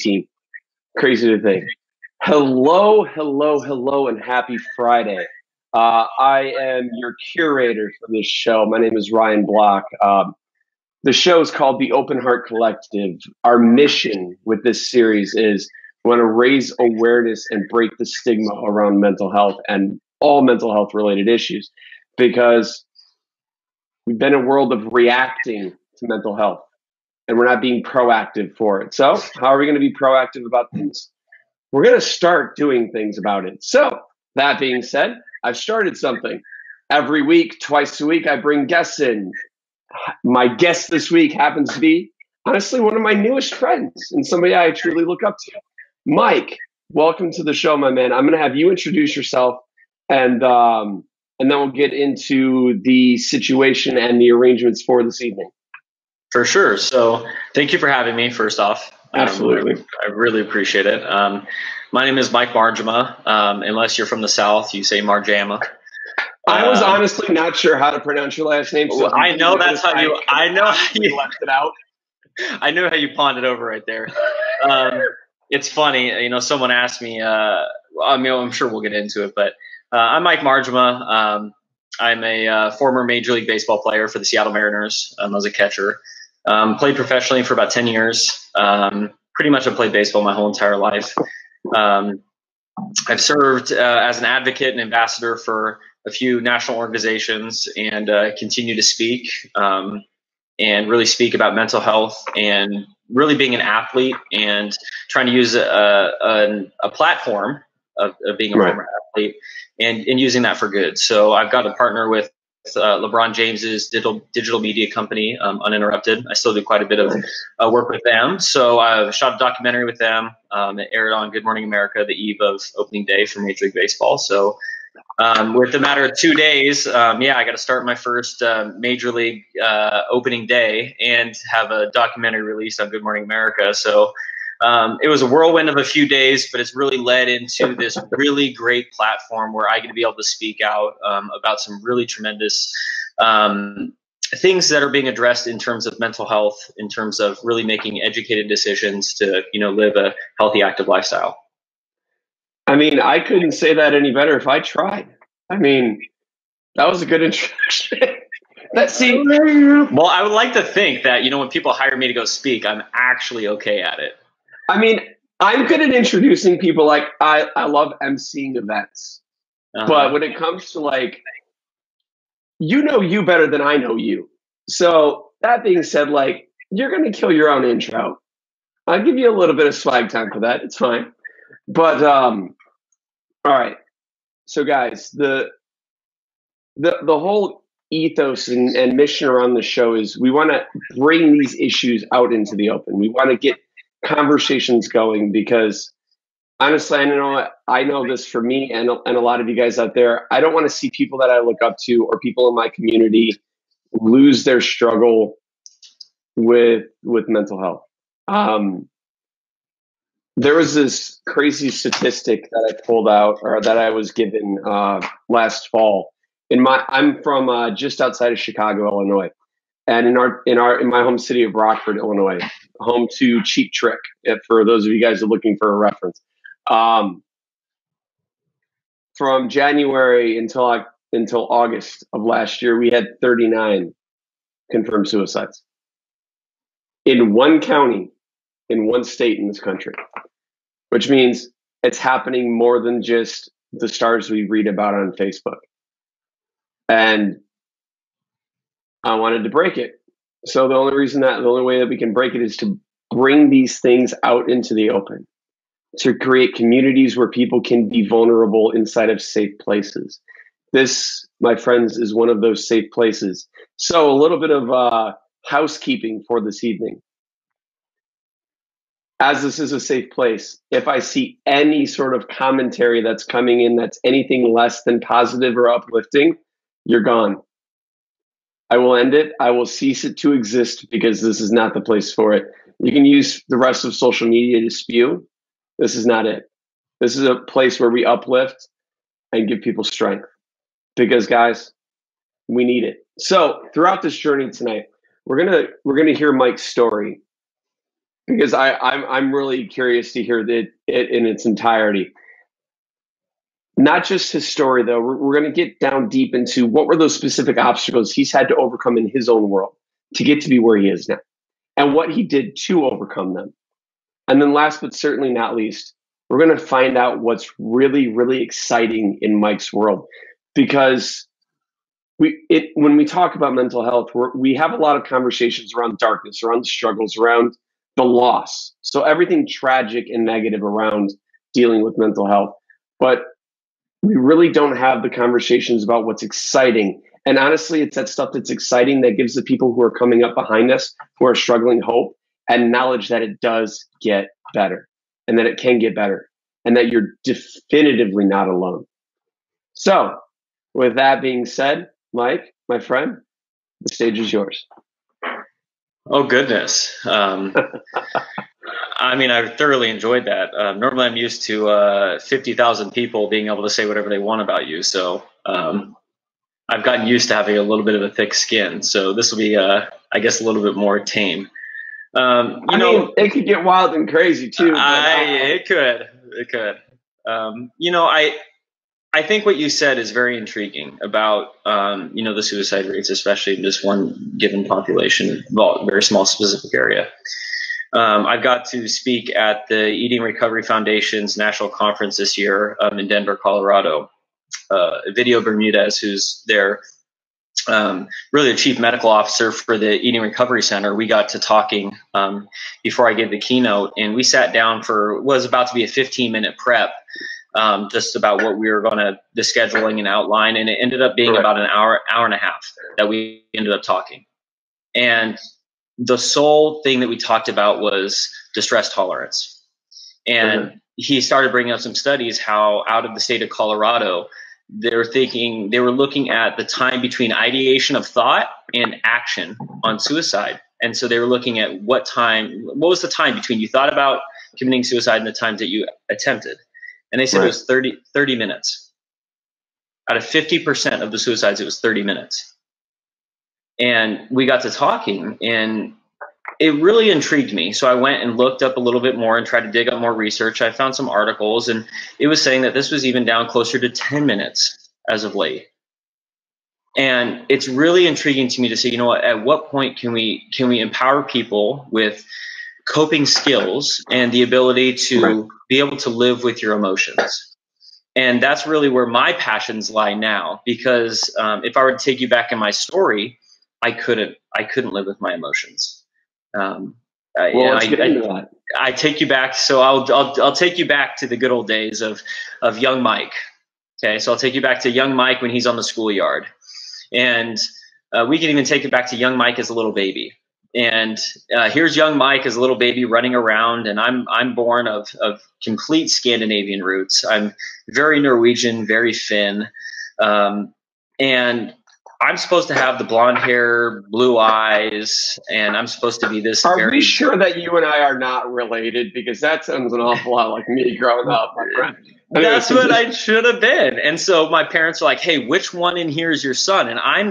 team. Crazy to think. Hello, hello, hello, and happy Friday. I am your curator for this show. My name is Ryan Block. The show is called The Open Heart Collective. Our mission with this series is we want to raise awareness and break the stigma around mental health and all mental health related issues, because we've been in a world of reacting to mental health and we're not being proactive for it. So how are we going to be proactive about things? We're going to start doing things about it. So that being said, I've started something. Every week, twice a week, I bring guests in. My guest this week happens to be, honestly, one of my newest friends and somebody I truly look up to. Mike, welcome to the show, my man. I'm going to have you introduce yourself, and then we'll get into the situation and the arrangements for this evening. For sure. So thank you for having me, first off. Absolutely. I really appreciate it. My name is Mike Marjama. Unless you're from the South, you say Marjama. I was honestly not sure how to pronounce your last name. So I know that's how you. I know how you left it out. I know how you pawned it over right there. It's funny, someone asked me. I'm sure we'll get into it, but I'm Mike Marjama. I'm a former Major League Baseball player for the Seattle Mariners. I was a catcher. Played professionally for about 10 years. Pretty much I've played baseball my whole entire life. I've served as an advocate and ambassador for a few national organizations, and continue to speak and really speak about mental health and really being an athlete and trying to use a platform of being a former athlete and using that for good. So I've got a partner with LeBron James's digital media company, Uninterrupted. I still do quite a bit of work with them. So I shot a documentary with them. It aired on Good Morning America the eve of opening day for Major League Baseball. So with a matter of 2 days, I got to start my first Major League opening day and have a documentary released on Good Morning America. So it was a whirlwind of a few days, but it's really led into this really great platform where I get to be able to speak out about some really tremendous things that are being addressed in terms of mental health, in terms of really making educated decisions to, live a healthy, active lifestyle. I mean, I couldn't say that any better if I tried. I mean, that was a good introduction. Well, I would like to think that, when people hire me to go speak, I'm actually okay at it. I mean, I'm good at introducing people. Like, I love emceeing events. But when it comes to you better than I know you. So that being said, you're going to kill your own intro. I'll give you a little bit of swag time for that. It's fine. But, all right. So guys, the whole ethos and mission around the show is we want to bring these issues out into the open. We want to get conversations going, because honestly, I know this for me and a lot of you guys out there. I don't want to see people that I look up to or people in my community lose their struggle with mental health. There was this crazy statistic that I pulled out, or that I was given last fall. I'm from just outside of Chicago, Illinois, and in my home city of Rockford, Illinois, home to Cheap Trick. For those of you guys who are looking for a reference, from January until August of last year, we had 39 confirmed suicides in one county, in one state in this country, which means it's happening more than just the stars we read about on Facebook. And I wanted to break it. So the only way that we can break it is to bring these things out into the open, to create communities where people can be vulnerable inside of safe places. This, my friends, is one of those safe places. So a little bit of housekeeping for this evening. As this is a safe place, if I see any sort of commentary that's coming in that's anything less than positive or uplifting, you're gone. I will end it. I will cease it to exist, because this is not the place for it. You can use the rest of social media to spew. This is not it. This is a place where we uplift and give people strength, because guys, we need it. So throughout this journey tonight, we're gonna hear Mike's story. because I'm really curious to hear it in its entirety. Not just his story, though. We're going to get down deep into what were those specific obstacles he's had to overcome in his own world to get to be where he is now, and what he did to overcome them. And then last but certainly not least, we're going to find out what's really, really exciting in Mike's world. Because when we talk about mental health, we have a lot of conversations around darkness, around the struggles, around the loss. So everything tragic and negative around dealing with mental health. But we really don't have the conversations about what's exciting. And honestly, it's that stuff that's exciting that gives the people who are coming up behind us, who are struggling, hope and knowledge that it does get better and that it can get better and that you're definitively not alone. So with that being said, Mike, my friend, the stage is yours. Oh, goodness. I mean, I thoroughly enjoyed that. Normally I'm used to 50,000 people being able to say whatever they want about you. So I've gotten used to having a little bit of a thick skin. So this will be, I guess, a little bit more tame. I mean, it could get wild and crazy too. It could. I think what you said is very intriguing about, the suicide rates, especially in this one given population, well, very small specific area. I've got to speak at the Eating Recovery Foundation's national conference this year in Denver, Colorado. Video Bermudez, who's their really the chief medical officer for the Eating Recovery Center, we got to talking before I gave the keynote, and we sat down for what was about to be a 15-minute prep, just about what we were going to, the scheduling and outline, and it ended up being about an hour and a half that we ended up talking. And the sole thing that we talked about was distress tolerance. And he started bringing up some studies how out of the state of Colorado, they were looking at the time between ideation of thought and action on suicide. And so they were looking at what was the time between you thought about committing suicide and the times that you attempted. And they said it was 30 minutes. Out of 50% of the suicides, it was 30 minutes. And we got to talking, and it really intrigued me. So I went and looked up a little bit more and tried to dig up more research. I found some articles, and it was saying that this was even down closer to 10 minutes as of late. And it's really intriguing to me to say, at what point can we empower people with coping skills and the ability to be able to live with your emotions? And that's really where my passions lie now, because if I were to take you back in my story, I couldn't live with my emotions. I take you back. So I'll take you back to the good old days of young Mike. Okay. So I'll take you back to young Mike when he's on the schoolyard, and we can even take it back to young Mike as a little baby. And here's young Mike as a little baby running around, and I'm born of complete Scandinavian roots. I'm very Norwegian, very Finn. And I'm supposed to have the blonde hair, blue eyes, and I'm supposed to be this. Are we sure that you and I are not related? Because that sounds an awful lot like me growing up, my friend. That's what I should have been. And so my parents are like, "Hey, which one in here is your son?" And I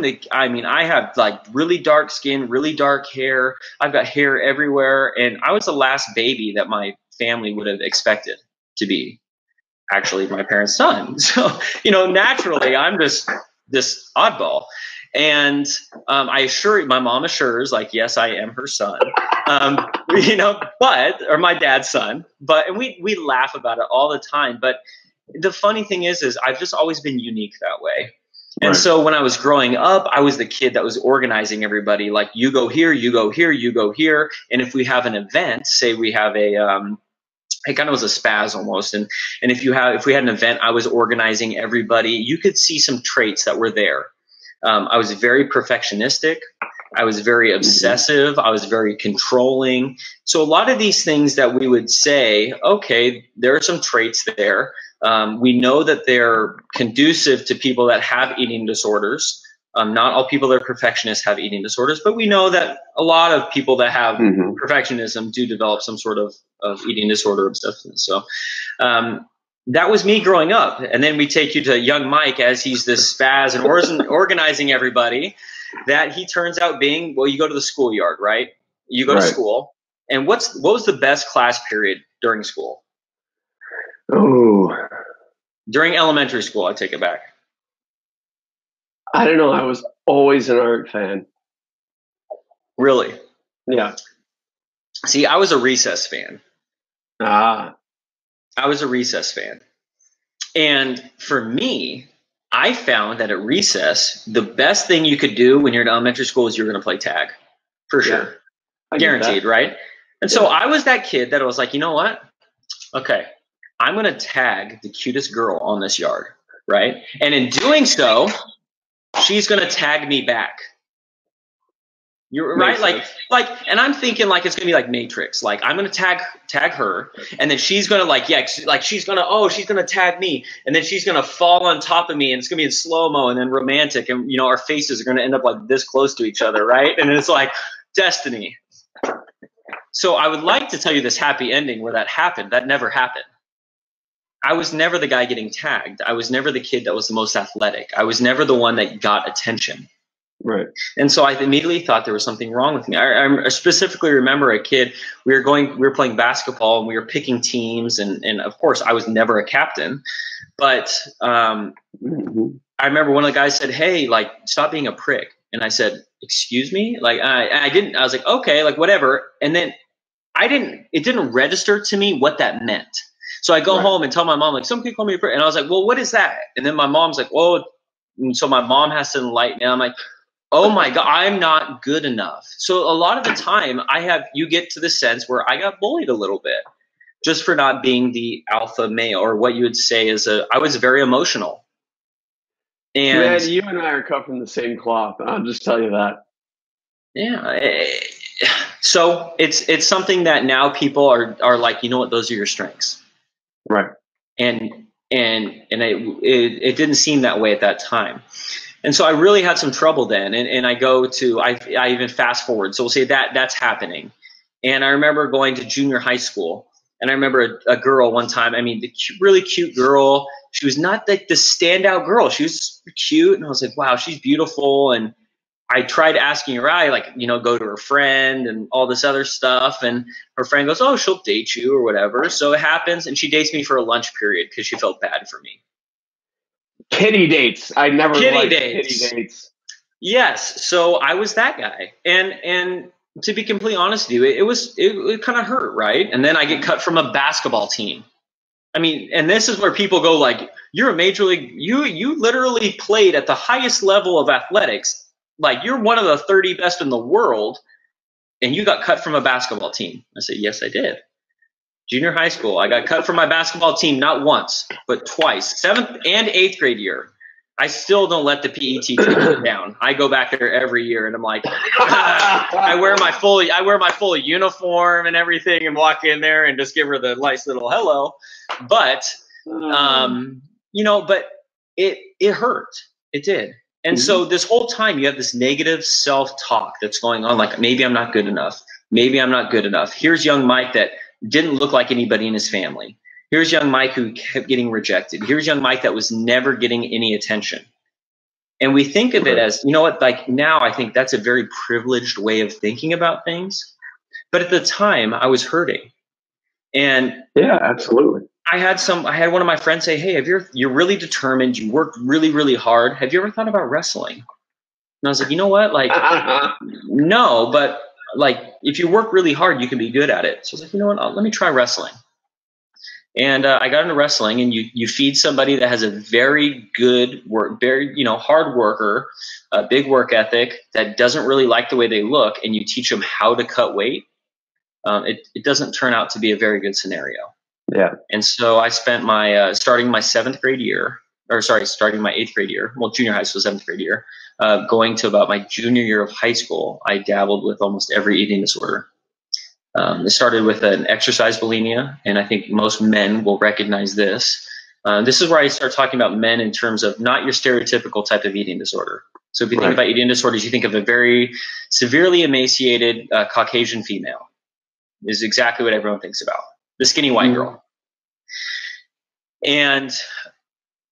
have like really dark skin, really dark hair. I've got hair everywhere, and I was the last baby that my family would have expected to be actually my parents' son. So naturally, I'm this oddball. And my mom assures, like, yes, I am her son, or my dad's son, and we laugh about it all the time. But the funny thing is I've just always been unique that way. And so when I was growing up, I was the kid that was organizing everybody, like, you go here, you go here, you go here. And if we have an event, say we have it kind of was a spaz almost. And if we had an event, I was organizing everybody. You could see some traits that were there. I was very perfectionistic. I was very obsessive. I was very controlling. So a lot of these things that we would say, okay, there are some traits there. We know that they're conducive to people that have eating disorders. Not all people that are perfectionists have eating disorders, but we know that a lot of people that have perfectionism do develop some sort of eating disorder of substance. So that was me growing up. And then we take you to young Mike as he's this spaz and organizing everybody, that he turns out being, well, you go to the schoolyard, right? You go to school, And what was the best class period during school? Oh, During elementary school, I take it back. I don't know. I was always an art fan. Really? Yeah. See, I was a recess fan. Ah. I was a recess fan. And for me, I found that at recess, the best thing you could do when you're in elementary school is you're going to play tag. For sure. Guaranteed, right? And so I was that kid that was like, you know what? Okay, I'm going to tag the cutest girl on this yard, right? And in doing so, she's going to tag me back. You're right, like, and I'm thinking like it's gonna be like Matrix. Like I'm gonna tag her, and then she's gonna she's gonna tag me, and then she's gonna fall on top of me, and it's gonna be in slow mo, and then romantic, and our faces are gonna end up like this close to each other, right? And it's like destiny. So I would like to tell you this happy ending where that happened. That never happened. I was never the guy getting tagged. I was never the kid that was the most athletic. I was never the one that got attention. Right. And so I immediately thought there was something wrong with me. I specifically remember a kid, we were playing basketball and we were picking teams. And of course I was never a captain, but I remember one of the guys said, "Hey, like, stop being a prick." And I said, "Excuse me?" Like, I was like, okay, like whatever. And then it didn't register to me what that meant. So I go home and tell my mom, like, some kid called me a prick. And I was like, well, what is that? And then my mom's like, well, and so my mom has to enlighten me. I'm like, oh my God, I'm not good enough. So a lot of the time you get to the sense where I got bullied a little bit just for not being the alpha male, or what you would say is I was very emotional. And man, you and I are cut from the same cloth. I'll just tell you that. Yeah. So it's something that now people are like, you know what, those are your strengths. Right. And it didn't seem that way at that time. And so I really had some trouble then. And I even fast forward. So we'll say that's happening. And I remember going to junior high school, and I remember a girl one time, I mean, the really cute girl. She was not like the standout girl. She was cute. And I was like, wow, she's beautiful. And I tried asking her out, like, go to her friend and all this other stuff. And her friend goes, oh, she'll date you or whatever. So it happens. And she dates me for a lunch period because she felt bad for me. Kitty dates. I never liked kitty dates. Yes. So I was that guy. And to be completely honest with you, it kind of hurt, right? And then I get cut from a basketball team. I mean, and this is where people go like, you're a major league, you literally played at the highest level of athletics. Like, you're one of the 30 best in the world, and you got cut from a basketball team. I said, yes, I did. Junior high school, I got cut from my basketball team not once, but twice. 7th and 8th grade year. I still don't let the PE teacher down. I go back there every year, and I'm like, I wear my full uniform and everything, and walk in there and just give her the nice little hello. But but it hurt. It did. And so this whole time you have this negative self-talk that's going on, like, maybe I'm not good enough. Maybe I'm not good enough. Here's young Mike that didn't look like anybody in his family. Here's young Mike who kept getting rejected. Here's young Mike that was never getting any attention. And we think of it as, like, now I think that's a very privileged way of thinking about things. But at the time I was hurting. And yeah, absolutely. I had one of my friends say, hey, you're really determined. You worked really, really hard. Have you ever thought about wrestling? And I was like, you know what? Like, no, but like, if you work really hard, you can be good at it. So I was like, you know what? Let me try wrestling. And I got into wrestling, and you feed somebody that has a very good work, very, hard worker, a big work ethic, that doesn't really like the way they look, and you teach them how to cut weight. It doesn't turn out to be a very good scenario. Yeah. And so I spent starting my 8th grade year, well, junior high school, 7th grade year, going to about my junior year of high school, I dabbled with almost every eating disorder. It started with an exercise bulimia, and I think most men will recognize this. This is where I start talking about men in terms of not your stereotypical type of eating disorder. So if you think about eating disorders, you think of a very severely emaciated Caucasian female is exactly what everyone thinks about. The skinny white girl. And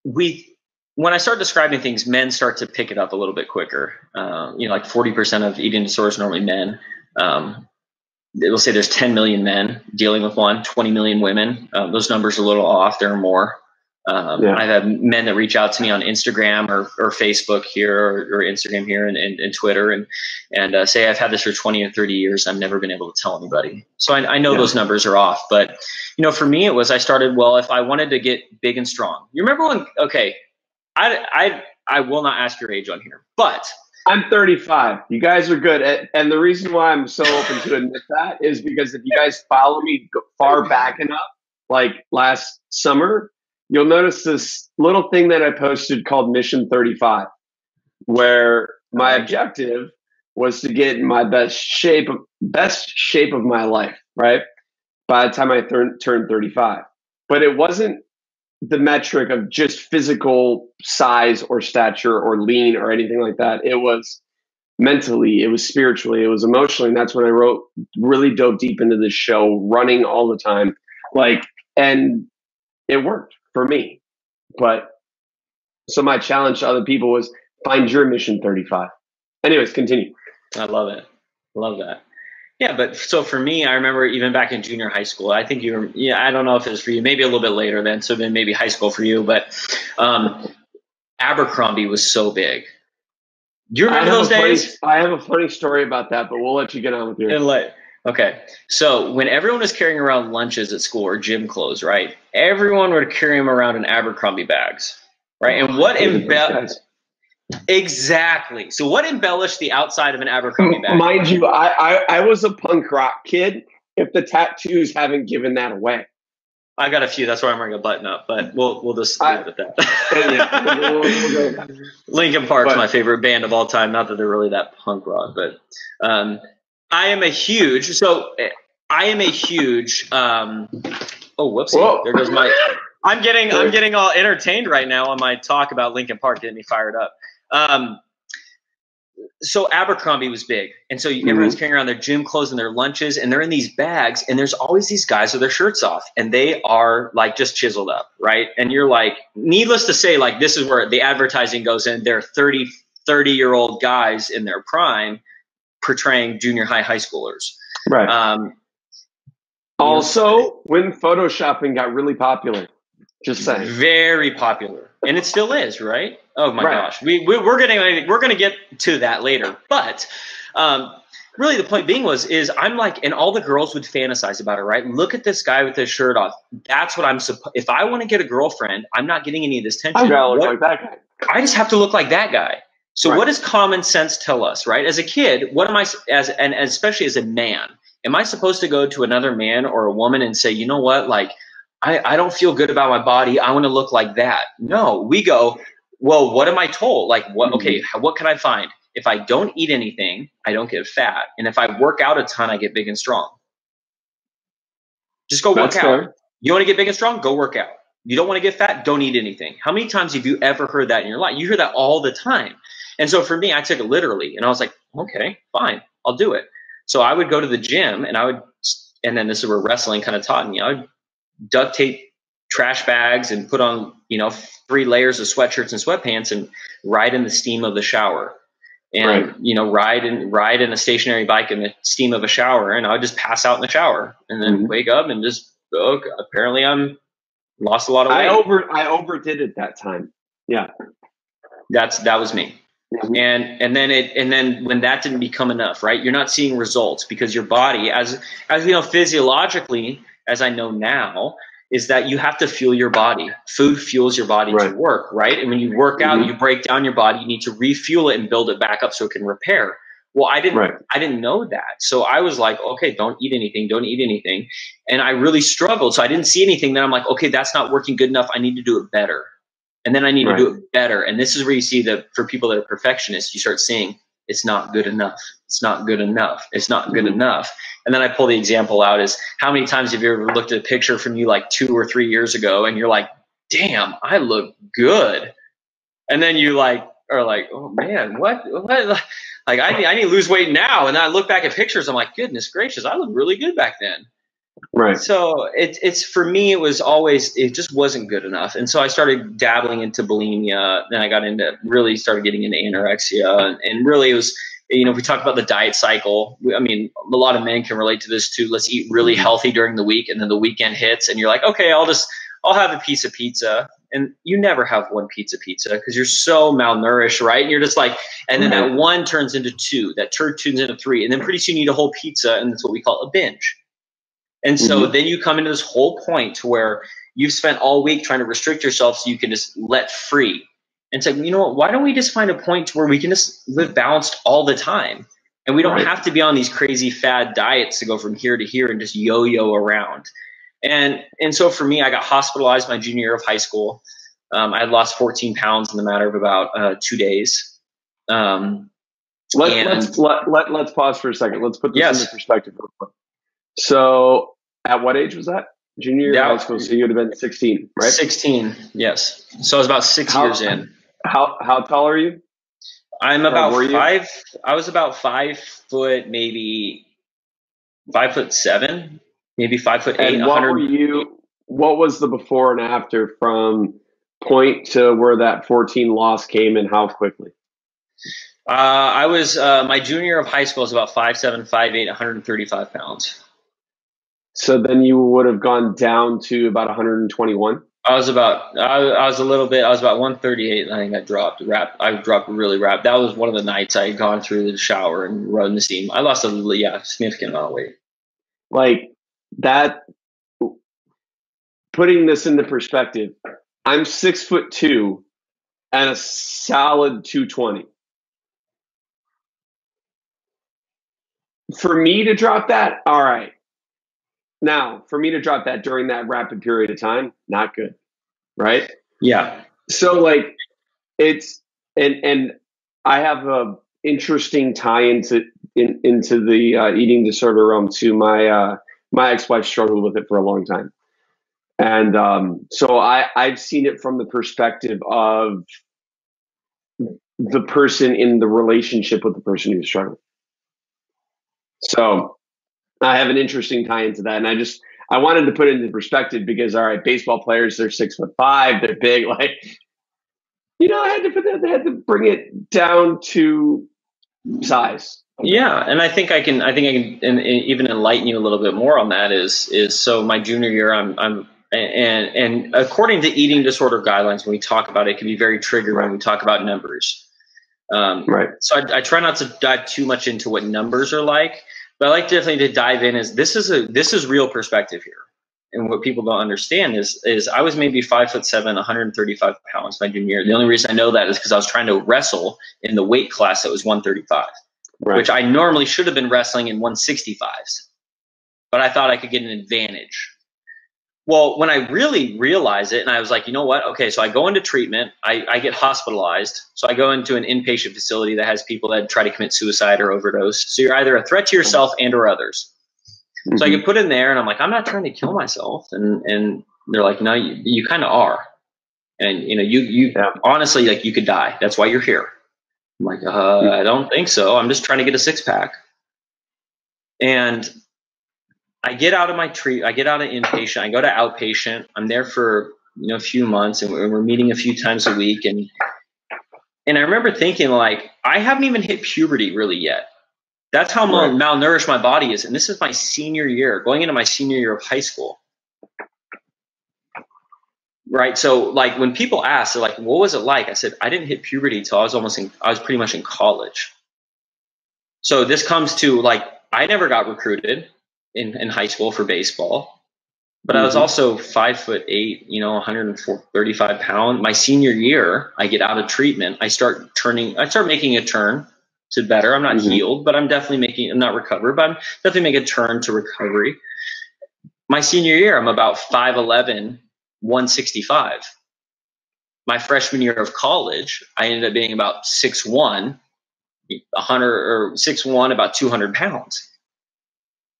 when I start describing things, men start to pick it up a little bit quicker. Like 40% of eating disorders are normally men. it'll say there's 10 million men dealing with one, 20 million women. Those numbers are a little off. There are more. I've had men that reach out to me on Instagram or Facebook here or Instagram here and Twitter and say, I've had this for 20 or 30 years. I've never been able to tell anybody. So I know those numbers are off. But, for me, it was I started, well, if I wanted to get big and strong. You remember when, okay, I will not ask your age on here, but I'm 35. You guys are good. And the reason why I'm so open to admit that is because if you guys follow me far back enough, like last summer, you'll notice this little thing that I posted called Mission 35, where my objective was to get in my best shape of my life, right? By the time I turned 35. But it wasn't the metric of just physical size or stature or lean or anything like that. It was mentally, it was spiritually, it was emotionally. And that's when I really dove deep into this show, running all the time. And it worked for me. But so my challenge to other people was find your Mission 35. Anyways, continue. I love it. Love that. Yeah, but so for me, I remember even back in junior high school, I think I don't know if it was for you, maybe a little bit later then, so then maybe high school for you, but Abercrombie was so big. Do you remember those days? I have a funny story about that, but we'll let you get on with yours. Okay, so when everyone was carrying around lunches at school or gym clothes, right, everyone would carry them around in Abercrombie bags, right? And what Exactly. So what embellished the outside of an Abercrombie bag? Mind you, I was a punk rock kid, if the tattoos haven't given that away. I got a few. That's why I'm wearing a button up, but we'll just leave it at that. Linkin Park's my favorite band of all time. Not that they're really that punk rock, but I am a huge oh, whoopsie. Whoa. There goes my I'm getting all entertained right now on my talk about Linkin Park, getting me fired up. So Abercrombie was big. And so everyone's carrying around their gym clothes and their lunches, and they're in these bags, and there's always these guys with their shirts off, and they are like just chiseled up, right? And you're like, needless to say, like this is where the advertising goes in. They're 30-year-old guys in their prime portraying junior high schoolers. Right. Also, when Photoshopping got really popular. Just saying. Very popular. And it still is, right? Oh my gosh. We're going to get to that later. But really the point being is I'm like, and all the girls would fantasize about it, right? Look at this guy with his shirt off. That's what I'm if I want to get a girlfriend, I'm not getting any of this tension. I gotta look like that guy. I just have to look like that guy. So what does common sense tell us, right? As a kid, what am I, and especially as a man, am I supposed to go to another man or a woman and say, you know what, like, I don't feel good about my body. I want to look like that. No, we go, well, what am I told? Like, what? Okay, what can I find? If I don't eat anything, I don't get fat. And if I work out a ton, I get big and strong. Just go work out. You want to get big and strong? Go work out. You don't want to get fat? Don't eat anything. How many times have you ever heard that in your life? You hear that all the time. And so for me, I took it literally. And I was like, okay, fine, I'll do it. So I would go to the gym and and then this is where wrestling kind of taught me. I would duct tape trash bags and put on, 3 layers of sweatshirts and sweatpants and ride in the steam of the shower and, ride in a stationary bike in the steam of a shower. And I would just pass out in the shower and then wake up and just, apparently I'm lost a lot of weight. I overdid it that time. Yeah. That was me. And then when that didn't become enough, right? You're not seeing results because your body, as physiologically, as I know now, is that you have to fuel your body. Food fuels your body to work, right? And when you work out, you break down your body, you need to refuel it and build it back up so it can repair. Well, I didn't know that. So I was like, okay, don't eat anything. And I really struggled. So I didn't see anything. Then I'm like, okay, that's not working good enough. I need to do it better. And then I need to do it better. And this is where you see that for people that are perfectionists, you start seeing it's not good enough. It's not good enough. It's not good enough. And then I pull the example out is how many times have you ever looked at a picture from you like 2 or 3 years ago and you're like, damn, I look good. And then you are like, oh man, what? Like I need to lose weight now. And then I look back at pictures. I'm like, goodness gracious, I look really good back then. Right. So it's for me, it just wasn't good enough. And so I started dabbling into bulimia. Then I started getting into anorexia. And really it was if we talk about the diet cycle, I mean, a lot of men can relate to this too. Let's eat really healthy during the week, and then the weekend hits and you're like, okay, I'll have a piece of pizza. And you never have one pizza because you're so malnourished, right? And you're just like, and then that one turns into two, that turns into three. And then pretty soon you eat a whole pizza, and that's what we call a binge. And so then you come into this whole point to where you've spent all week trying to restrict yourself so you can just let free. And it's like, you know what, why don't we just find a point to where we can just live balanced all the time? And we don't have to be on these crazy fad diets to go from here to here and just yo-yo around. And so for me, I got hospitalized my junior year of high school. I had lost 14 pounds in the matter of about 2 days. Let's pause for a second. Let's put this into perspective real quick. So at what age was that? Junior year of high school. So you would have been 16, right? 16, yes. So I was about 6 years in. How tall are you? I'm about five. I was about 5 foot, maybe 5'7", maybe 5'8". And what was the before and after from point to where that 14 loss came, and how quickly? I was my junior year of high school was about 5'7", 5'8", 135 pounds. So then you would have gone down to about 121. I was about 138. And I think I dropped really rapid. That was one of the nights I had gone through the shower and run the steam. I lost a significant amount of weight. Like that. Putting this into perspective, I'm 6'2" and a solid 220. For me to drop that, all right. Now, for me to drop that during that rapid period of time, not good, right? Yeah. So like it's and I have a interesting tie into the eating disorder realm too. My ex-wife struggled with it for a long time, and so I've seen it from the perspective of the person in the relationship with the person who's struggling. So I have an interesting tie into that. And I wanted to put it into perspective because, all right, baseball players, they're 6'5", they're big. Like, I had to bring it down to size. Yeah. And I think I can even enlighten you a little bit more on that is so my junior year, and according to eating disorder guidelines, when we talk about it, it can be very triggering when we talk about numbers. Right. So I try not to dive too much into what numbers are like. But I like definitely to dive in is this is real perspective here. And what people don't understand is I was maybe 5'7", 135 pounds my junior year. The only reason I know that is because I was trying to wrestle in the weight class that was 135, which I normally should have been wrestling in 165s. But I thought I could get an advantage. Well, when I really realized it, and I was like, you know what? Okay, so I go into treatment. I get hospitalized. So I go into an inpatient facility that has people that try to commit suicide or overdose. So you're either a threat to yourself and or others. So I get put in there, and I'm like, I'm not trying to kill myself. And they're like, no, you kind of are. And you honestly, like, you could die. That's why you're here. I'm like, I don't think so. I'm just trying to get a 6-pack. And I get out of I get out of inpatient. I go to outpatient. I'm there for a few months, and we're meeting a few times a week. And I remember thinking, like, I haven't even hit puberty really yet. That's how malnourished my body is. And this is my senior year, going into my senior year of high school. Right. So like when people ask, they're like, what was it like? I said, I didn't hit puberty until I was pretty much in college. So this comes to, like, I never got recruited in high school for baseball, but I was also 5'8", 135 pounds. My senior year, I get out of treatment. I start making a turn to better. I'm not healed, but I'm not recovered, but I'm definitely making a turn to recovery. My senior year, I'm about 5'11", 165. My freshman year of college, I ended up being about 6'1", 6'1", about 200 pounds.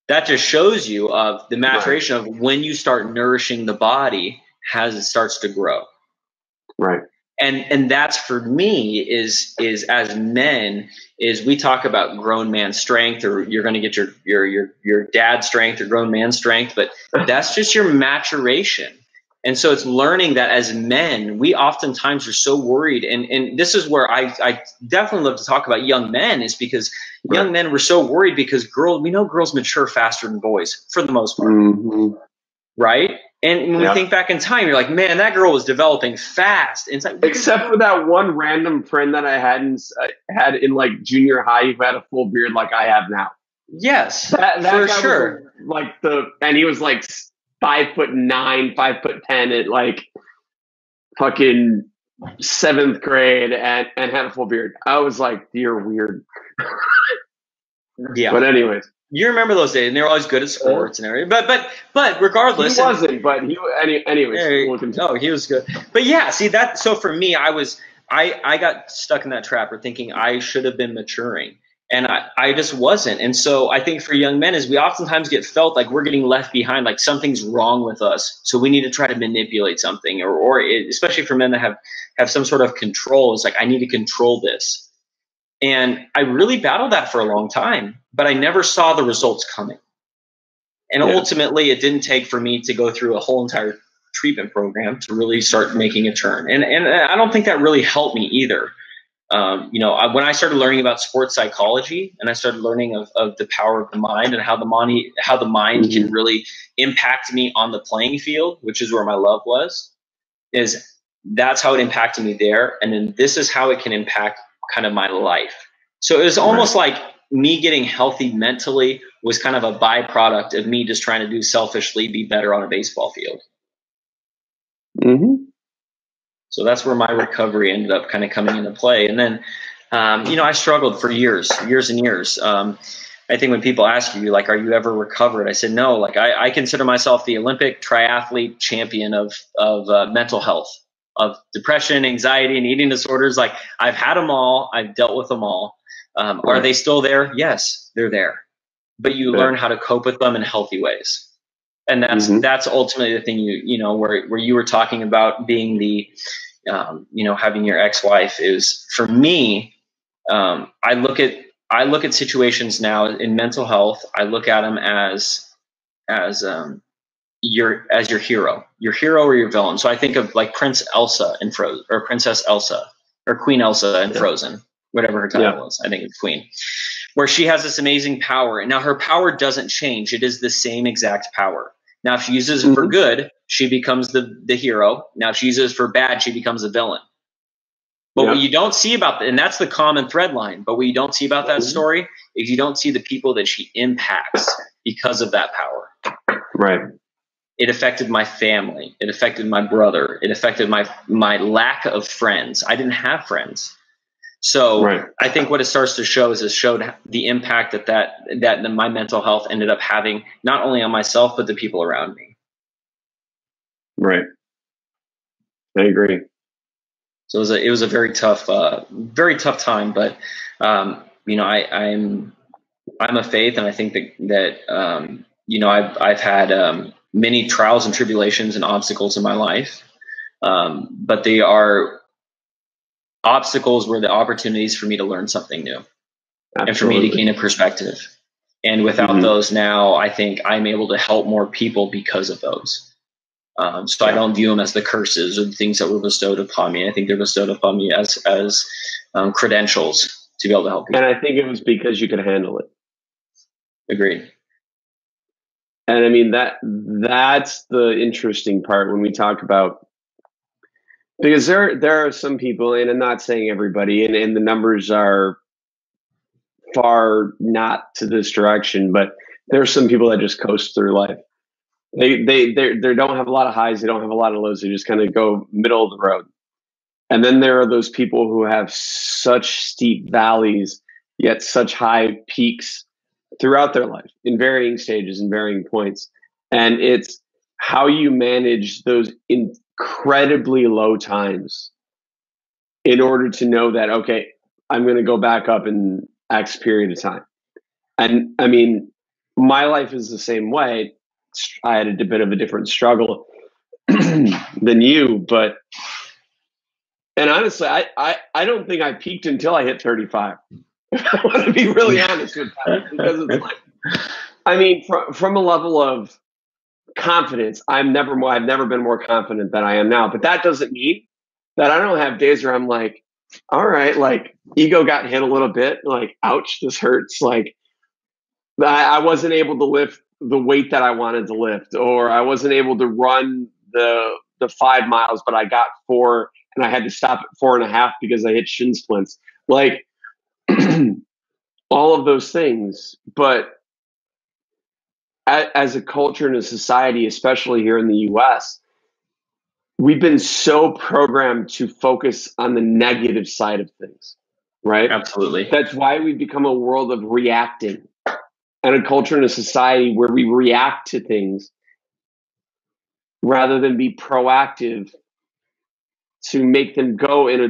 That just shows you of the maturation of when you start nourishing the body as it starts to grow. Right. And that's, for me, is as men, is we talk about grown man strength, or you're going to get your dad strength or grown man strength, but that's just your maturation. And so it's learning that as men, we oftentimes are so worried. And this is where I definitely love to talk about young men, is because young men were so worried because we know girls mature faster than boys for the most part. Right? And when we think back in time, you're like, man, that girl was developing fast. And it's like, except for that one random friend that I had in like junior high who had a full beard like I have now. Yes, that for guy sure. And he was like 5'9", 5'10" at like fucking 7th grade and had a full beard. I was like, you're weird. Yeah. But anyways. You remember those days, and they were always good at sports and everything. But regardless, he wasn't. But anyways. No, he was good. But yeah, see that. So for me, I got stuck in that trap of thinking I should have been maturing, and I just wasn't. And so I think for young men, is we oftentimes get felt like we're getting left behind, like something's wrong with us. So we need to try to manipulate something, or especially for men that have some sort of control. It's like, I need to control this. And I really battled that for a long time, but I never saw the results coming. And ultimately, it didn't take for me to go through a whole entire treatment program to really start making a turn. And I don't think that really helped me either. When I started learning about sports psychology, and I started learning of the power of the mind and how the mind can really impact me on the playing field, which is where my love was, that's how it impacted me there. And then this is how it can impact kind of my life. So it was almost like me getting healthy mentally was kind of a byproduct of me just trying to do selfishly be better on a baseball field. So that's where my recovery ended up kind of coming into play. And then, I struggled for years and years. I think when people ask you, like, are you ever recovered? I said, no. Like, I consider myself the Olympic triathlete champion of mental health, of depression, anxiety, and eating disorders. Like, I've had them all. I've dealt with them all. Are they still there? Yes, they're there. But you learn how to cope with them in healthy ways. And that's ultimately the thing where you were talking about being the, having your ex-wife is, for me, I look at situations now in mental health. I look at them as your hero or your villain. So I think of like Princess Elsa in Queen Elsa in Frozen, whatever her title is. I think it's Queen, where she has this amazing power. And now her power doesn't change. It is the same exact power. Now, if she uses it for good, she becomes the hero. Now, if she uses it for bad, she becomes a villain. But what you don't see about and that's the common thread line. But what you don't see about that story is you don't see the people that she impacts because of that power. Right. It affected my family. It affected my brother. It affected my lack of friends. I didn't have friends. So I think what it starts to show is it showed the impact that my mental health ended up having, not only on myself, but the people around me. Right. I agree. So it was a very tough time, but I'm a faith, and I think that I've had many trials and tribulations and obstacles in my life, but they are obstacles were the opportunities for me to learn something new. Absolutely. And for me to gain a perspective. And without those now, I think I'm able to help more people because of those. So I don't view them as the curses or the things that were bestowed upon me. I think they're bestowed upon me as credentials to be able to help people. And I think it was because you could handle it. Agreed. And I mean, that's the interesting part when we talk about, because there are some people, and I'm not saying everybody, and the numbers are far not to this direction, but there are some people that just coast through life. They don't have a lot of highs, they don't have a lot of lows, they just kind of go middle of the road. And then there are those people who have such steep valleys, yet such high peaks throughout their life in varying stages and varying points. And it's how you manage those incredibly low times in order to know that, okay, I'm going to go back up in X period of time. And I mean, my life is the same way. I had a bit of a different struggle than you, and honestly, I don't think I peaked until I hit 35. I want to be really honest with that, because it's like, I mean, from a level of confidence. I've never been more confident than I am now. But that doesn't mean that I don't have days where I'm like, all right, like ego got hit a little bit. Like, ouch, this hurts. Like I wasn't able to lift the weight that I wanted to lift, or I wasn't able to run the 5 miles, but I got 4 and I had to stop at 4.5 because I hit shin splints. Like all of those things. But as a culture and a society, especially here in the US, we've been so programmed to focus on the negative side of things, right? Absolutely. That's why we've become a world of reacting, and a culture and a society where we react to things rather than be proactive to make them go in a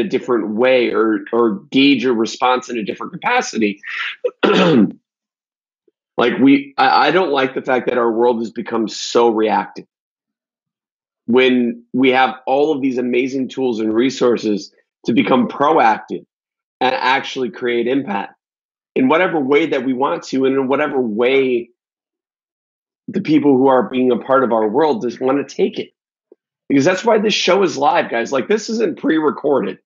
different way, or gauge a response in a different capacity. Like I don't like the fact that our world has become so reactive when we have all of these amazing tools and resources to become proactive and actually create impact in whatever way that we want to, and in whatever way the people who are being a part of our world just want to take it. Because that's why this show is live, guys. Like, this isn't pre-recorded.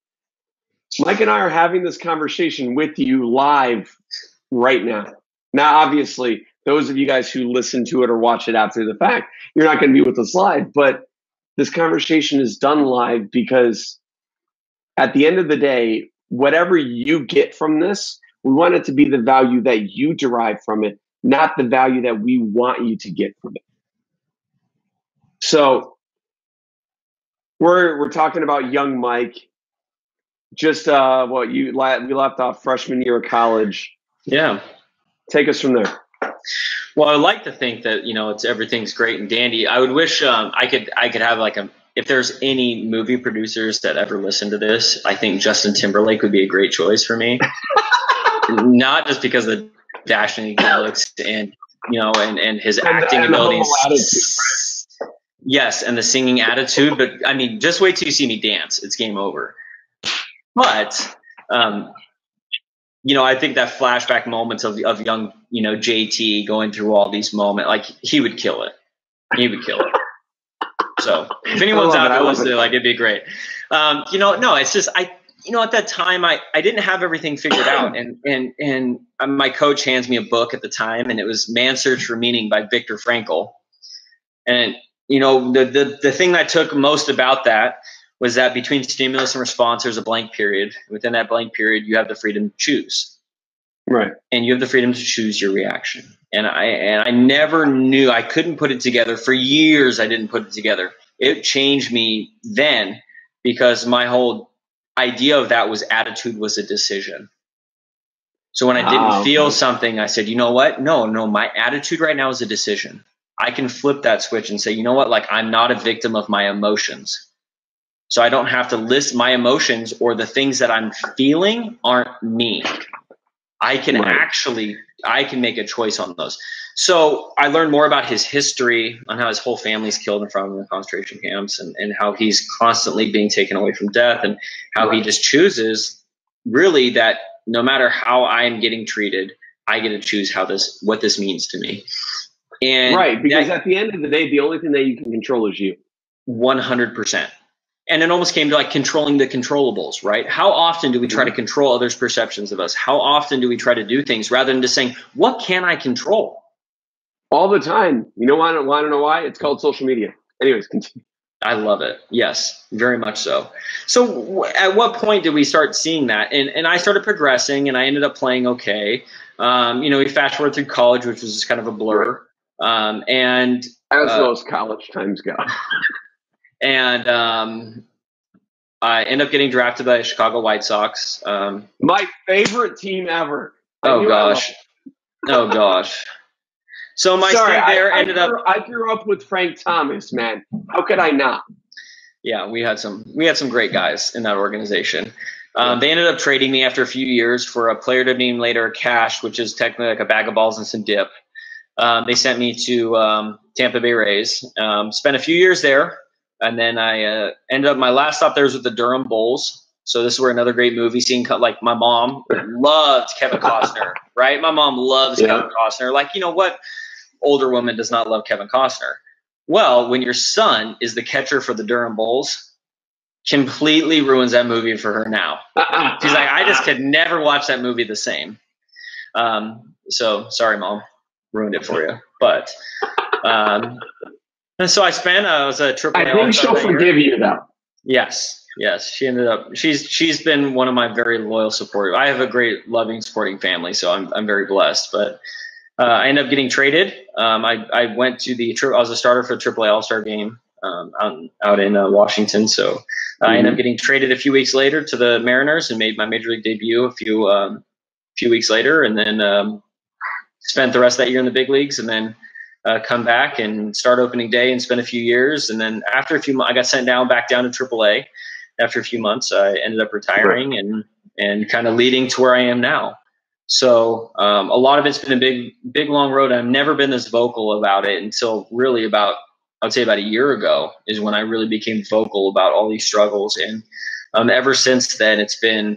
Mike and I are having this conversation with you live right now. Now, obviously, those of you guys who listen to it or watch it after the fact, you're not going to be with us live. But this conversation is done live because at the end of the day, whatever you get from this, we want it to be the value that you derive from it, not the value that we want you to get from it. So we're talking about young Mike. Just we left off freshman year of college. Yeah. Take us from there. Well, I like to think that, everything's great and dandy. I would wish I could have if there's any movie producers that ever listen to this, I think Justin Timberlake would be a great choice for me. Not just because of the dashing good looks and his acting abilities. Right? Yes, and the singing attitude. But I mean, just wait till you see me dance. It's game over. But I think that flashback moments of young, JT going through all these moments, like he would kill it. He would kill it. So if anyone's out there listening, it'd be great. No, it's just at that time I didn't have everything figured out, and my coach hands me a book at the time, and it was Man's Search for Meaning by Viktor Frankl. And the thing that I took most about that was that between stimulus and response, there's a blank period. Within that blank period, you have the freedom to choose. Right. And you have the freedom to choose your reaction. And I never knew, I couldn't put it together. For years, I didn't put it together. It changed me then, because my whole idea of that was attitude was a decision. So when I didn't feel something, I said, you know what? No, my attitude right now is a decision. I can flip that switch and say, you know what? Like, I'm not a victim of my emotions. So I don't have to list my emotions, or the things that I'm feeling aren't me. I can I can make a choice on those. So I learned more about his history, on how his whole family's killed in front of him in concentration camps, and how he's constantly being taken away from death, and how he just chooses really that no matter how I'm getting treated, I get to choose what this means to me. And because at the end of the day, the only thing that you can control is you. 100%. And it almost came to like controlling the controllables, right? How often do we try to control others' perceptions of us? How often do we try to do things rather than just saying, what can I control? All the time. You know, want to know why? It's called social media. Anyways, continue. I love it. Yes, very much so. So at what point did we start seeing that? And I started progressing, and I ended up playing okay. We fast forward through college, which was just kind of a blur. And as those college times go. And I ended up getting drafted by the Chicago White Sox. My favorite team ever. Oh gosh. So my stint there ended up. I grew up with Frank Thomas, man. How could I not? Yeah, we had some great guys in that organization. They ended up trading me after a few years for a player to name later cash, which is technically like a bag of balls and some dip. They sent me to Tampa Bay Rays. Spent a few years there. And then I ended up, my last stop there was with the Durham Bulls. So this is where another great movie scene, like my mom loved Kevin Costner, right? My mom loves Kevin Costner. Like, you know what? older woman does not love Kevin Costner. Well, when your son is the catcher for the Durham Bulls, completely ruins that movie for her now. She's like, I just could never watch that movie the same. So sorry, Mom, ruined it for you. But and so I was a triple. I think she'll forgive you though. Yes. She ended up. She's been one of my very loyal supporters. I have a great, loving, supporting family, so I'm very blessed. But I ended up getting traded. I went to I was a starter for the AAA All-Star game out in Washington. So I ended up getting traded a few weeks later to the Mariners and made my major league debut a few weeks later, and then spent the rest of that year in the big leagues, and then come back and start opening day and spend a few years. And then after a few months, I got sent back down to AAA. After a few months, I ended up retiring and kind of leading to where I am now. So a lot of it's been a big, long road. I've never been this vocal about it until really I would say about a year ago is when I really became vocal about all these struggles. And ever since then, it's been,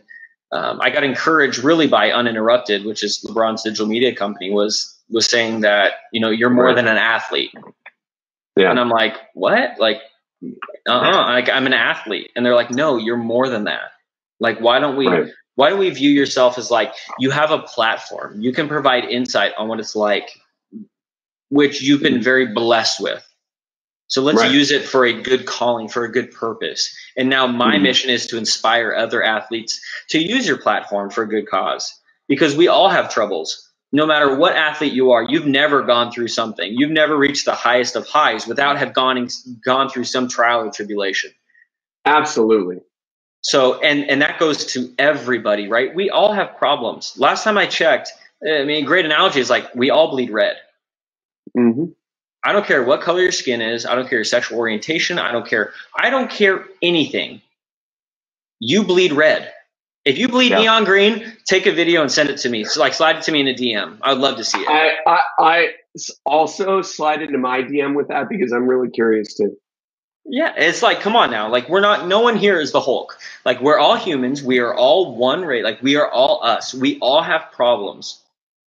I got encouraged really by Uninterrupted, which is LeBron's digital media company, was saying that, you're more than an athlete. Yeah. And I'm like, what? Like, like I'm an athlete. And they're like, no, you're more than that. Like, why don't we view yourself as like, you have a platform, you can provide insight on what it's like, which you've been very blessed with. So let's use it for a good calling, for a good purpose. And now my mission is to inspire other athletes to use your platform for a good cause, because we all have troubles. No matter what athlete you are, you've never gone through something. You've never reached the highest of highs without have gone through some trial or tribulation. Absolutely. So, and that goes to everybody, right? We all have problems. Last time I checked, I mean, a great analogy is like, we all bleed red. Mm-hmm. I don't care what color your skin is. I don't care your sexual orientation. I don't care anything. You bleed red. If you bleed neon green, take a video and send it to me. So like, slide it to me in a DM. I would love to see it. I also slide into my DM with that because I'm really curious too. Yeah, it's like, come on now. Like, no one here is the Hulk. Like, we're all humans. We are all one race. Like, we are all us. We all have problems.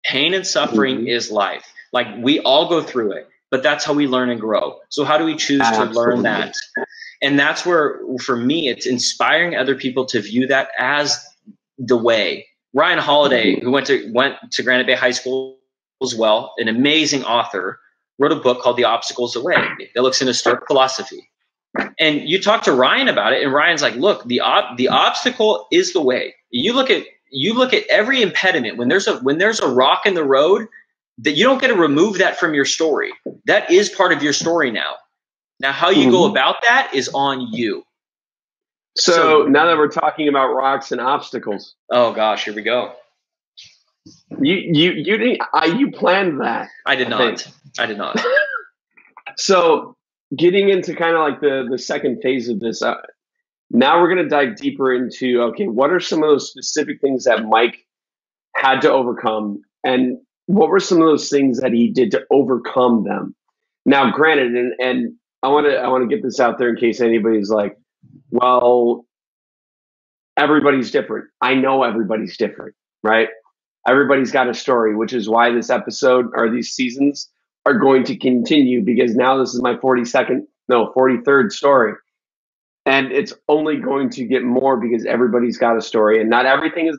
Pain and suffering is life. Like, we all go through it, but that's how we learn and grow. So how do we choose to learn that? And that's where, for me, it's inspiring other people to view that as the way. Ryan Holiday, who went to Granite Bay High School as well, an amazing author, wrote a book called The Obstacle's the Way that looks into Stoic philosophy. And you talk to Ryan about it, and Ryan's like, look, the obstacle is the way. You look at every impediment. When there's a rock in the road, that you don't get to remove that from your story. That is part of your story now. Now, how you go about that is on you. So now that we're talking about rocks and obstacles, oh gosh, here we go. You planned that? I did not. So getting into kind of like the second phase of this, now we're going to dive deeper into, okay, what are some of those specific things that Mike had to overcome, and what were some of those things that he did to overcome them? Now, granted, and I want to get this out there in case anybody's like, well, everybody's different. I know everybody's different, right? Everybody's got a story, which is why this episode or these seasons are going to continue, because now this is my 43rd story. And it's only going to get more because everybody's got a story, and not everything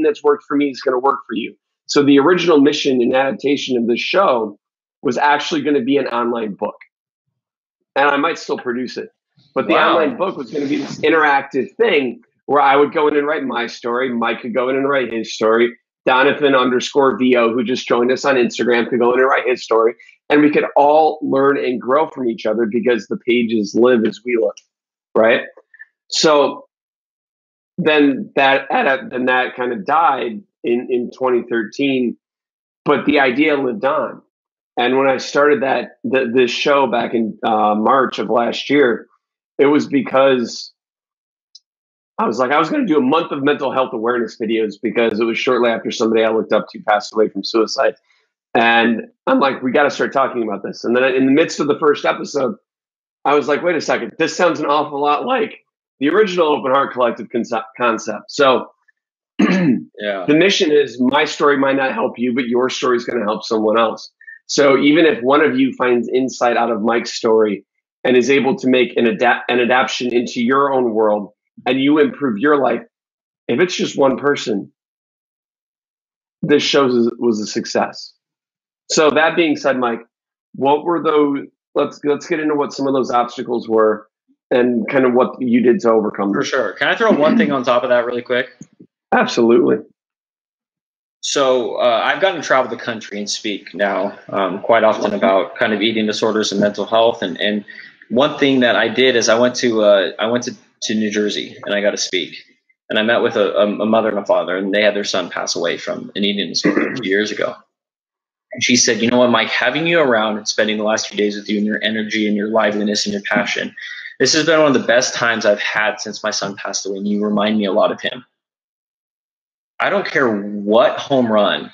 that's worked for me is going to work for you. So the original mission and adaptation of this show was actually going to be an online book, and I might still produce it. But the online book was going to be this interactive thing where I would go in and write my story. Mike could go in and write his story. Donovan_VO, who just joined us on Instagram, could go in and write his story. And we could all learn and grow from each other because the pages live as we live, right? So then that kind of died in 2013, but the idea lived on. And when I started this show back in March of last year, it was because I was going to do a month of mental health awareness videos, because it was shortly after somebody I looked up to passed away from suicide. And I'm like, we got to start talking about this. And then in the midst of the first episode, I was like, wait a second, this sounds an awful lot like the original Open Heart Collective concept. So the mission is, my story might not help you, but your story is going to help someone else. So even if one of you finds insight out of Mike's story and is able to make an adaptation into your own world and you improve your life, if it's just one person, this show was a success. So that being said, Mike, what were those? Let's get into what some of those obstacles were and kind of what you did to overcome them. For sure. Can I throw one thing on top of that really quick? Absolutely. So I've gotten to travel the country and speak now quite often about kind of eating disorders and mental health. And one thing that I did is I went to New Jersey and I got to speak. And I met with a mother and a father, and they had their son pass away from an eating disorder a few years ago. And she said, you know what, Mike, having you around and spending the last few days with you and your energy and your liveliness and your passion, this has been one of the best times I've had since my son passed away. And you remind me a lot of him. I don't care what home run,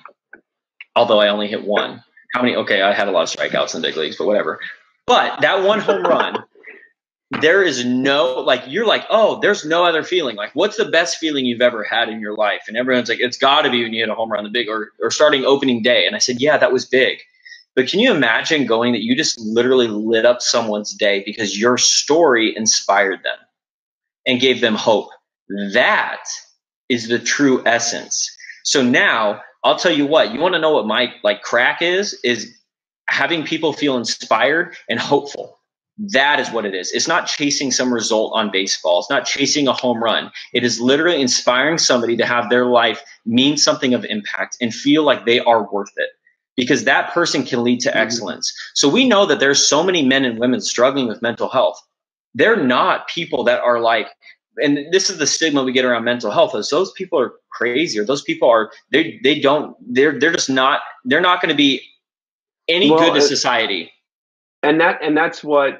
although I only hit one. How many? Okay, I had a lot of strikeouts in the big leagues, but whatever. But that one home run, there is no, like, you're like, oh, there's no other feeling. Like, what's the best feeling you've ever had in your life? And everyone's like, it's got to be when you hit a home run, the big, or starting opening day. And I said, yeah, that was big. But can you imagine going that you just literally lit up someone's day because your story inspired them and gave them hope? That is the true essence. So now I'll tell you what, you want to know what my crack is having people feel inspired and hopeful. That is what it is. It's not chasing some result on baseball. It's not chasing a home run. It is literally inspiring somebody to have their life mean something of impact and feel like they are worth it, because that person can lead to excellence. So we know that there's so many men and women struggling with mental health. They're not people that are like, and this is the stigma we get around mental health, is those people are crazy, or those people are, they're not going to be any good to society. And that's what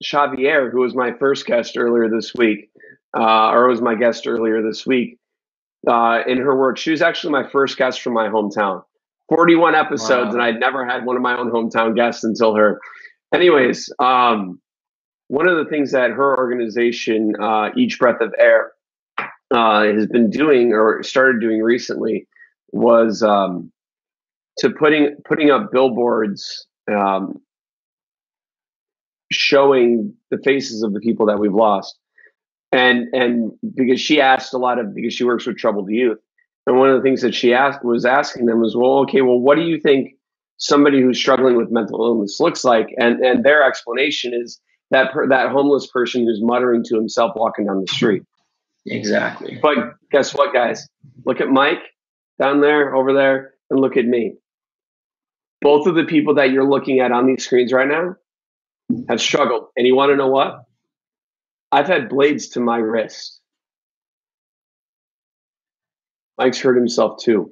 Xavier, who was my first guest earlier this week, or was my guest earlier this week, in her work, she was actually my first guest from my hometown. 41 episodes, wow. And I'd never had one of my own hometown guests until her. Anyways, one of the things that her organization, Each Breath of Air, has been doing or started doing recently was to putting up billboards showing the faces of the people that we've lost. And because she asked because she works with troubled youth. And one of the things that she was asking them was, well, okay, well, what do you think somebody who's struggling with mental illness looks like? And their explanation is that homeless person who's muttering to himself walking down the street. Exactly. But guess what, guys? Look at Mike down there, over there, and look at me. Both of the people that you're looking at on these screens right now have struggled. And you want to know what? I've had blades to my wrist. Mike's hurt himself too.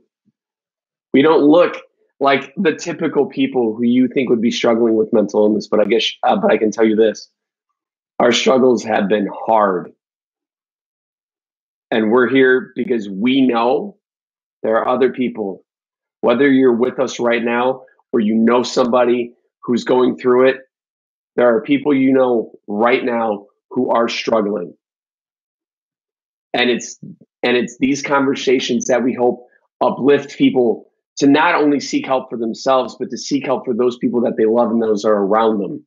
We don't look like the typical people who you think would be struggling with mental illness, but I can tell you this. Our struggles have been hard. And we're here because we know there are other people, whether you're with us right now or you know somebody who's going through it, there are people you know right now who are struggling. And it's these conversations that we hope uplift people to not only seek help for themselves, but to seek help for those people that they love and those are around them.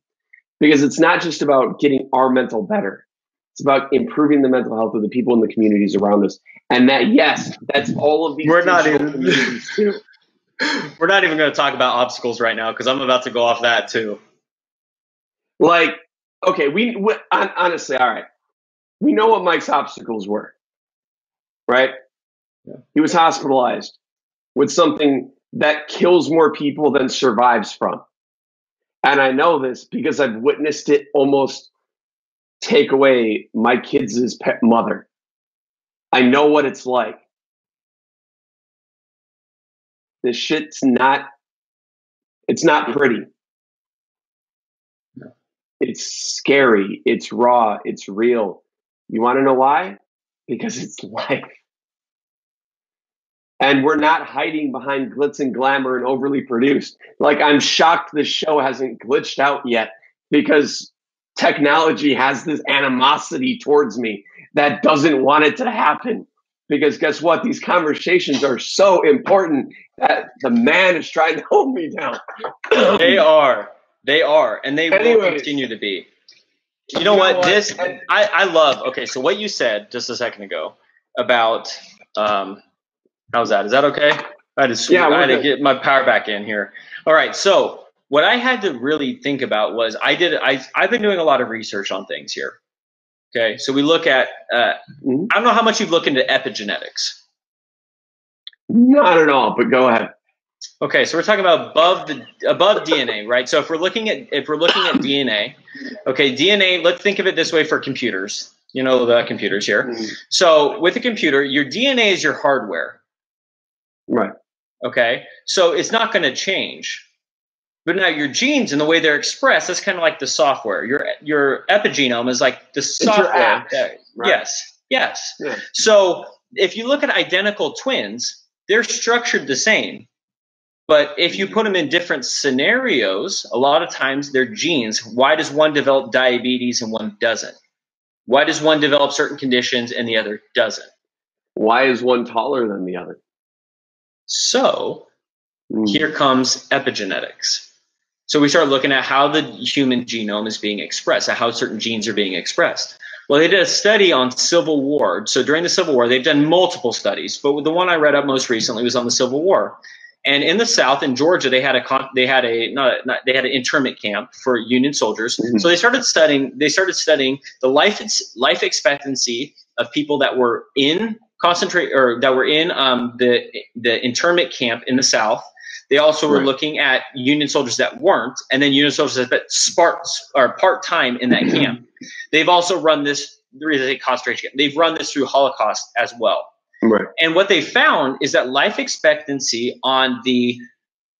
Because it's not just about getting our mental better. It's about improving the mental health of the people in the communities around us. And that, yes, that's all of these communities too. We're not even going to talk about obstacles right now because I'm about to go off that too. Like, okay, we honestly, all right. We know what Mike's obstacles were, right? Yeah. He was hospitalized with something that kills more people than survives from. And I know this because I've witnessed it almost take away my kids' pet mother. I know what it's like. This shit's it's not pretty. No. It's scary. It's raw. It's real. You want to know why? Because it's life. And we're not hiding behind glitz and glamour and overly produced. Like, I'm shocked this show hasn't glitched out yet because technology has this animosity towards me that doesn't want it to happen. because guess what? These conversations are so important that the man is trying to hold me down. They are, and they will continue to be. You know what? I love. Okay, so what you said just a second ago about how's that? Is that okay? I had to get my power back in here. All right, so what I had to really think about was I've been doing a lot of research on things here. Okay, so we look at I don't know how much you've looked into epigenetics. Not at all, but go ahead. Okay, so we're talking about above DNA, right? So if we're looking at DNA, okay, DNA. Let's think of it this way for computers. You know the computers here. Mm-hmm. So with a computer, your DNA is your hardware, right? Okay, so it's not going to change. But now your genes and the way they're expressed, that's kind of like the software. Your epigenome is like the software. Right? Yes. Yeah. So if you look at identical twins, they're structured the same. But if you put them in different scenarios, a lot of times their genes, why does one develop diabetes and one doesn't? Why does one develop certain conditions and the other doesn't? Why is one taller than the other? So here comes epigenetics. So we start looking at how the human genome is being expressed, how certain genes are being expressed. Well, they did a study on Civil War. So during the Civil War, they've done multiple studies, but the one I read up most recently was on the Civil War. And in the South, in Georgia, they had an internment camp for Union soldiers. Mm-hmm. So they started studying the life expectancy of people that were in the internment camp in the South. They also were looking at Union soldiers that weren't, and then Union soldiers that are part-time in that camp. They've also run this concentration camp. They've run this through Holocaust as well. Right. And what they found is that life expectancy on the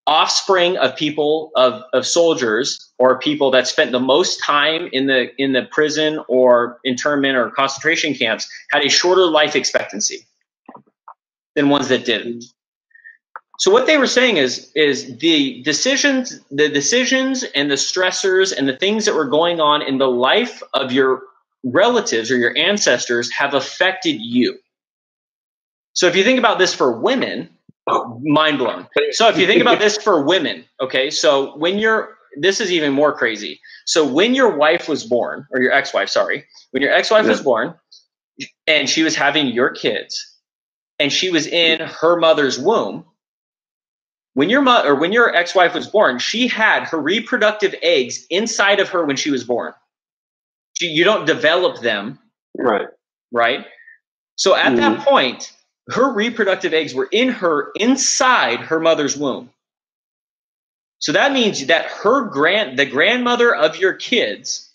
offspring of people of soldiers or people that spent the most time in the prison or internment or concentration camps had a shorter life expectancy than ones that didn't. So what they were saying is the decisions and the stressors and the things that were going on in the life of your relatives or your ancestors have affected you. So if you think about this for women, mind blown. So if you think about this for women, okay, so this is even more crazy. So when your wife was born, or your ex-wife, when your ex-wife was born and she was having your kids and she was in her mother's womb, when your ex-wife was born, she had her reproductive eggs inside of her when she was born. You don't develop them. Right? So at that point, her reproductive eggs were inside her mother's womb. So that means that the grandmother of your kids,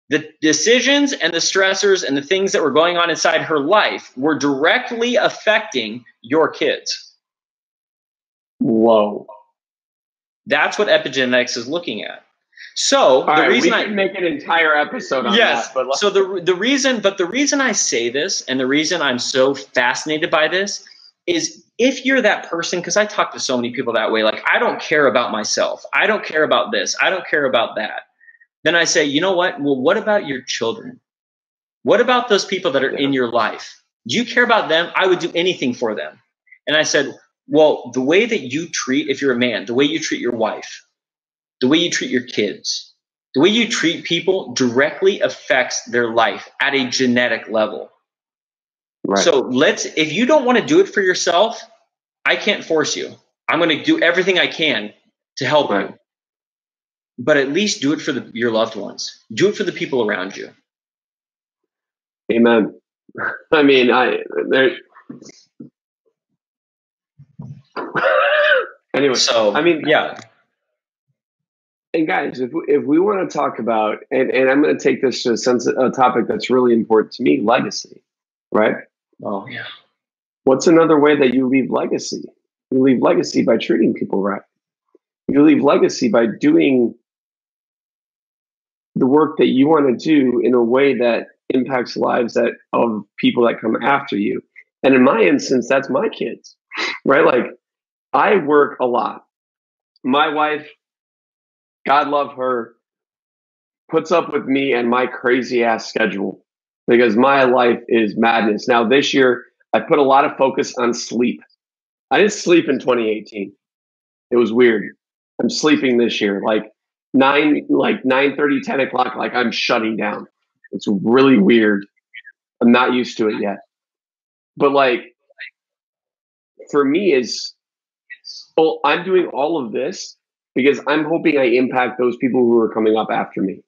the decisions and the stressors and the things that were going on inside her life were directly affecting your kids. Whoa. That's what epigenetics is looking at. So the reason we can make an entire episode on that. But so the reason I say this and the reason I'm so fascinated by this is if you're that person, because I talk to so many people that way, like I don't care about myself. I don't care about this. I don't care about that. Then I say, you know what? Well, what about your children? What about those people that are in your life? Do you care about them? I would do anything for them. And I said, well, the way that you treat, if you're a man, the way you treat your wife, the way you treat your kids, the way you treat people directly affects their life at a genetic level. Right. So if you don't want to do it for yourself, I can't force you. I'm going to do everything I can to help you. But at least do it for your loved ones. Do it for the people around you. Amen. I mean, anyway, so I mean, yeah. And guys, if we want to talk about, and I'm going to take this to a topic that's really important to me, legacy, right? Oh yeah. What's another way that you leave legacy? You leave legacy by treating people right. You leave legacy by doing the work that you want to do in a way that impacts lives of people that come after you. And in my instance, that's my kids, right? Like I work a lot. My wife, God love her, puts up with me and my crazy ass schedule because my life is madness. Now this year I put a lot of focus on sleep. I didn't sleep in 2018. It was weird. I'm sleeping this year, like 9:30, 10 o'clock, like I'm shutting down. It's really weird. I'm not used to it yet. But like, for me well, I'm doing all of this because I'm hoping I impact those people who are coming up after me.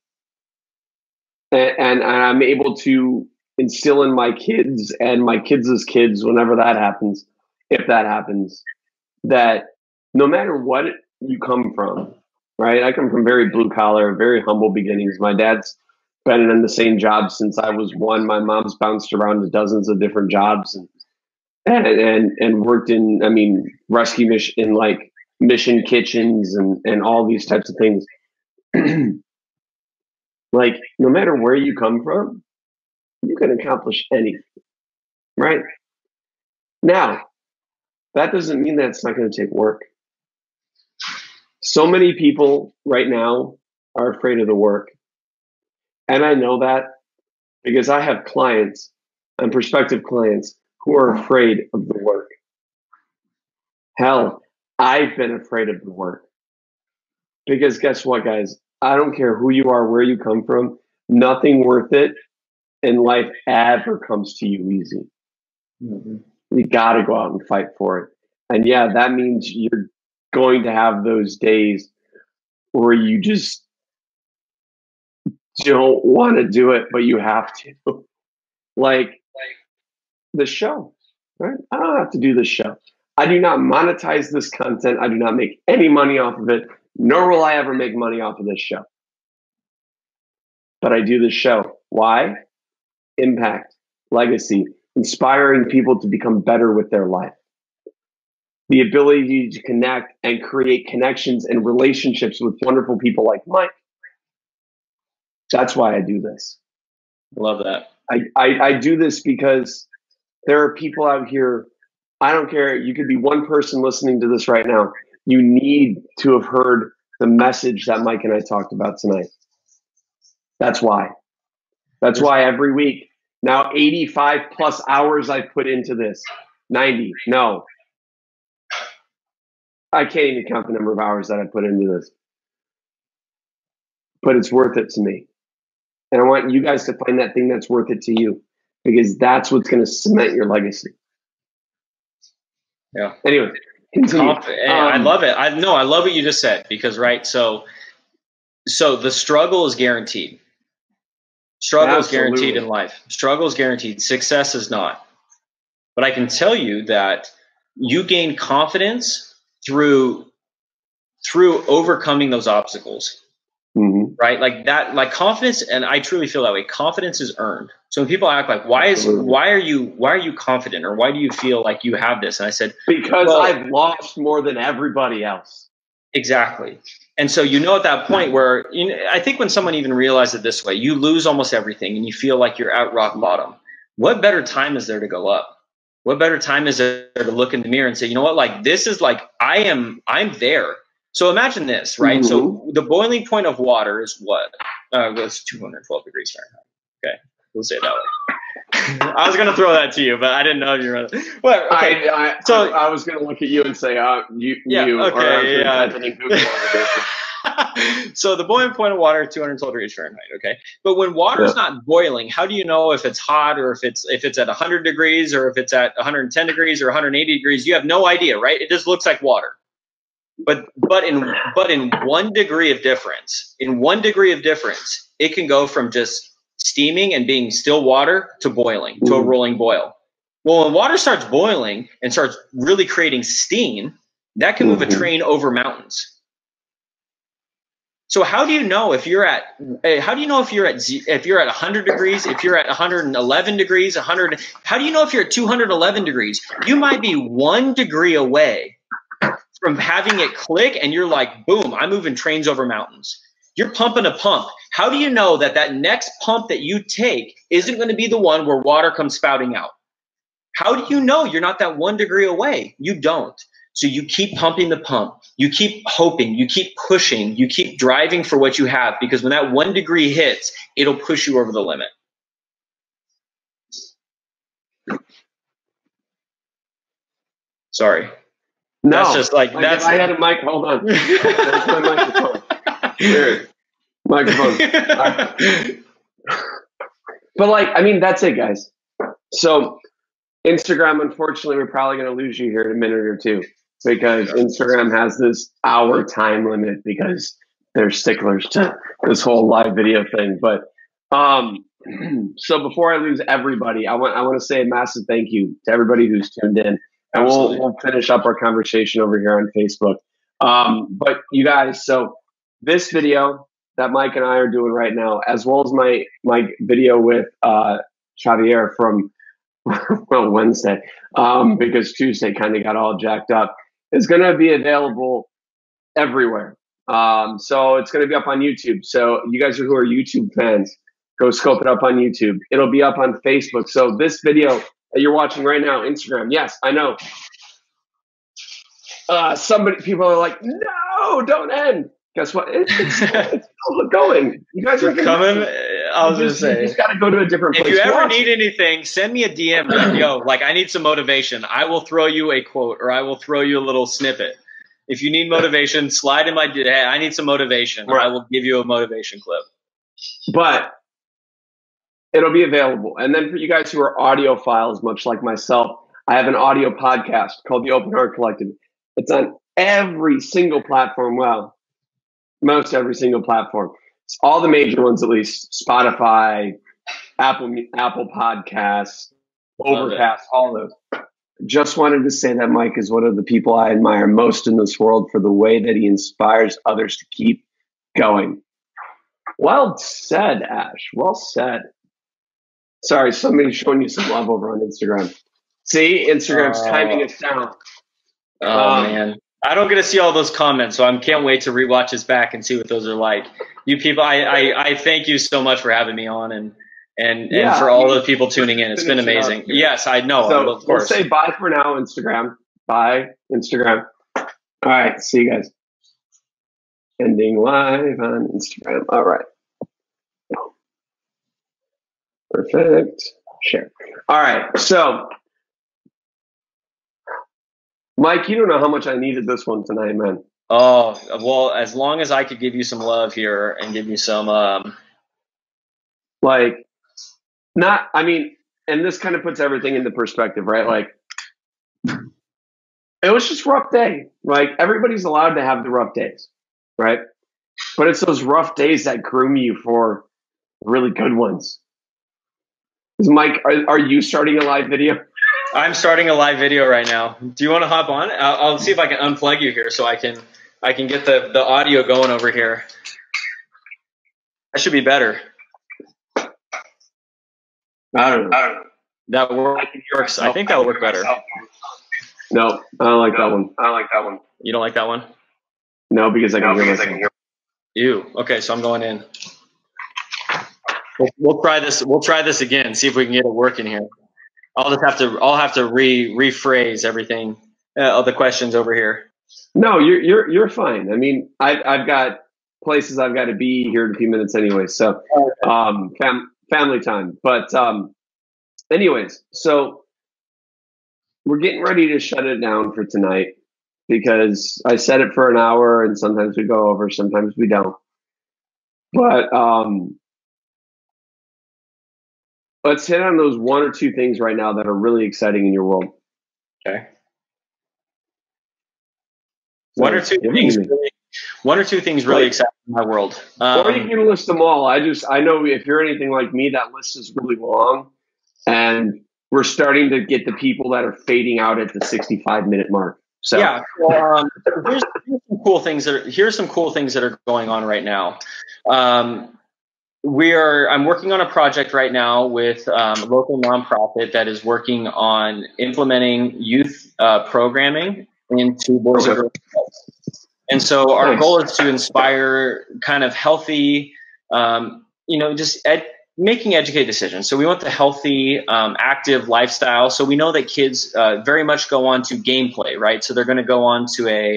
And I'm able to instill in my kids and my kids' kids, whenever that happens, if that happens, that no matter what you come from, right? I come from very blue collar, very humble beginnings. My dad's been in the same job since I was one. My mom's bounced around to dozens of different jobs and worked in, I mean, rescue mission, in like mission kitchens and all these types of things. Like, no matter where you come from, you can accomplish anything, right? Now, that doesn't mean that it's not going to take work. So many people right now are afraid of the work. And I know that because I have clients and prospective clients who are afraid of the work. Hell, I've been afraid of the work. Because guess what, guys? I don't care who you are, where you come from, nothing worth it in life ever comes to you easy. Mm-hmm. You got to go out and fight for it. And yeah, that means you're going to have those days where you just don't want to do it, but you have to. Like the show, right? I don't have to do this show. I do not monetize this content. I do not make any money off of it, nor will I ever make money off of this show. But I do this show. Why? Impact, legacy, inspiring people to become better with their life. The ability to connect and create connections and relationships with wonderful people like Mike. That's why I do this. Love that. I do this because there are people out here. I don't care. You could be one person listening to this right now. You need to have heard the message that Mike and I talked about tonight. That's why. That's why every week, now 85 plus hours I've put into this. 90. No. I can't even count the number of hours that I put into this. But it's worth it to me. And I want you guys to find that thing that's worth it to you, because that's what's going to cement your legacy. Yeah. Anyway, continue. I love it. I love what you just said, because, right. So the struggle is guaranteed. Struggle is guaranteed in life. Struggle is guaranteed. Success is not. But I can tell you that you gain confidence through overcoming those obstacles. Mm-hmm. Right? Like that, like confidence. And I truly feel that way. Confidence is earned. So when people act like, why are you confident, or why do you feel like you have this? And I said, because I've lost more than everybody else. Exactly. And so, at that point where, I think when someone even realizes it this way, you lose almost everything and you feel like you're at rock bottom. What better time is there to go up? What better time is there to look in the mirror and say, you know what, like, this is like, I'm there. So imagine this, right? Mm-hmm. So the boiling point of water is what? It's 212 degrees Fahrenheit. Okay, we'll say it that way. I was going to throw that to you, but I didn't know if you were. Well, okay. I was going to look at you and say, you. Okay, So the boiling point of water is 212 degrees Fahrenheit. Okay, but when water's not boiling, how do you know if it's hot, or if it's at 100 degrees, or if it's at 110 degrees or 180 degrees? You have no idea, right? It just looks like water. But in 1 degree of difference, it can go from just steaming and being still water to boiling, to a rolling boil. Well, when water starts boiling and starts really creating steam, that can move a train over mountains. So how do you know if you're at 100 degrees, if you're at 111 degrees, how do you know if you're at 211 degrees? You might be 1 degree away from having it click, and you're like, boom, I'm moving trains over mountains. You're pumping a pump. How do you know that next pump that you take isn't going to be the one where water comes spouting out? How do you know you're not that 1 degree away? You don't. So you keep pumping the pump. You keep hoping. You keep pushing. You keep driving for what you have, because when that 1 degree hits, it'll push you over the limit. Sorry. No, that's just like that's. I had a mic. Hold on. That's my microphone. Weird. Microphone. But like, I mean, that's it, guys. So Instagram, unfortunately, we're probably going to lose you here in a minute or two because Instagram has this hour time limit because they're sticklers to this whole live video thing. But so before I lose everybody, I want to say a massive thank you to everybody who's tuned in. And we'll finish up our conversation over here on Facebook. But you guys, so this video that Mike and I are doing right now, as well as my video with Xavier from Wednesday, because Tuesday kind of got all jacked up, is going to be available everywhere. So it's going to be up on YouTube. So you guys who are YouTube fans, go scope it up on YouTube. It'll be up on Facebook. So this video that you're watching right now, Instagram. Yes, I know. People are like, no, don't end. Guess what? It's still going. You guys are coming. I was just saying, you just got to go to a different place. If you ever need anything, send me a DM. Like, yo, like I need some motivation. I will throw you a quote, or I will throw you a little snippet. If you need motivation, slide in my. Hey, I need some motivation. Right. I will give you a motivation clip. But it'll be available. And then for you guys who are audiophiles, much like myself, I have an audio podcast called the Open Heart Collective. It's on every single platform. Well, most every single platform. It's all the major ones, at least. Spotify, Apple Podcasts, Overcast, all those. Just wanted to say that Mike is one of the people I admire most in this world for the way that he inspires others to keep going. Well said, Ash. Well said. Sorry, somebody's showing you some love over on Instagram. See, Instagram's timing us down. Oh, man. I don't get to see all those comments, so I can't wait to rewatch this back and see what those are like. You people, I thank you so much for having me on and for all the people tuning in. It's been amazing. Yes, I know. So of course. We'll say bye for now, Instagram. Bye, Instagram. All right, see you guys. Ending live on Instagram. All right. Perfect. Share. All right. So, Mike, you don't know how much I needed this one tonight, man. Oh, well, as long as I could give you some love here and give you some, and this kind of puts everything into perspective, right? Like, it was just a rough day. Like, everybody's allowed to have the rough days, right? But it's those rough days that groom you for really good ones. Mike, are you starting a live video? I'm starting a live video right now. Do you want to hop on? I'll see if I can unplug you here so I can get the audio going over here. That should be better. I don't know. That works. I think that'll work better. No, I don't like that one. You don't like that one? No, because I can hear myself. Ew. Okay, so I'm going in. We'll try this. We'll try this again. See if we can get it working here. I'll have to rephrase everything. All the questions over here. No, you're fine. I mean, I've got places I've got to be here in a few minutes anyway. So, family time. But, anyways, so we're getting ready to shut it down for tonight because I set it for an hour and sometimes we go over, sometimes we don't. But, let's hit on those one or two things right now that are really exciting in your world. Okay. One or two things really exciting in my world. Or you can list them all. I know if you're anything like me, that list is really long. And we're starting to get the people that are fading out at the 65-minute mark. So yeah, well, here's some cool things that are going on right now. I'm working on a project right now with a local nonprofit that is working on implementing youth programming into boys and girls clubs. And so our goal is to inspire kind of healthy, making educated decisions. So we want the healthy, active lifestyle. So we know that kids very much go on to gameplay, right? So they're going to go on to a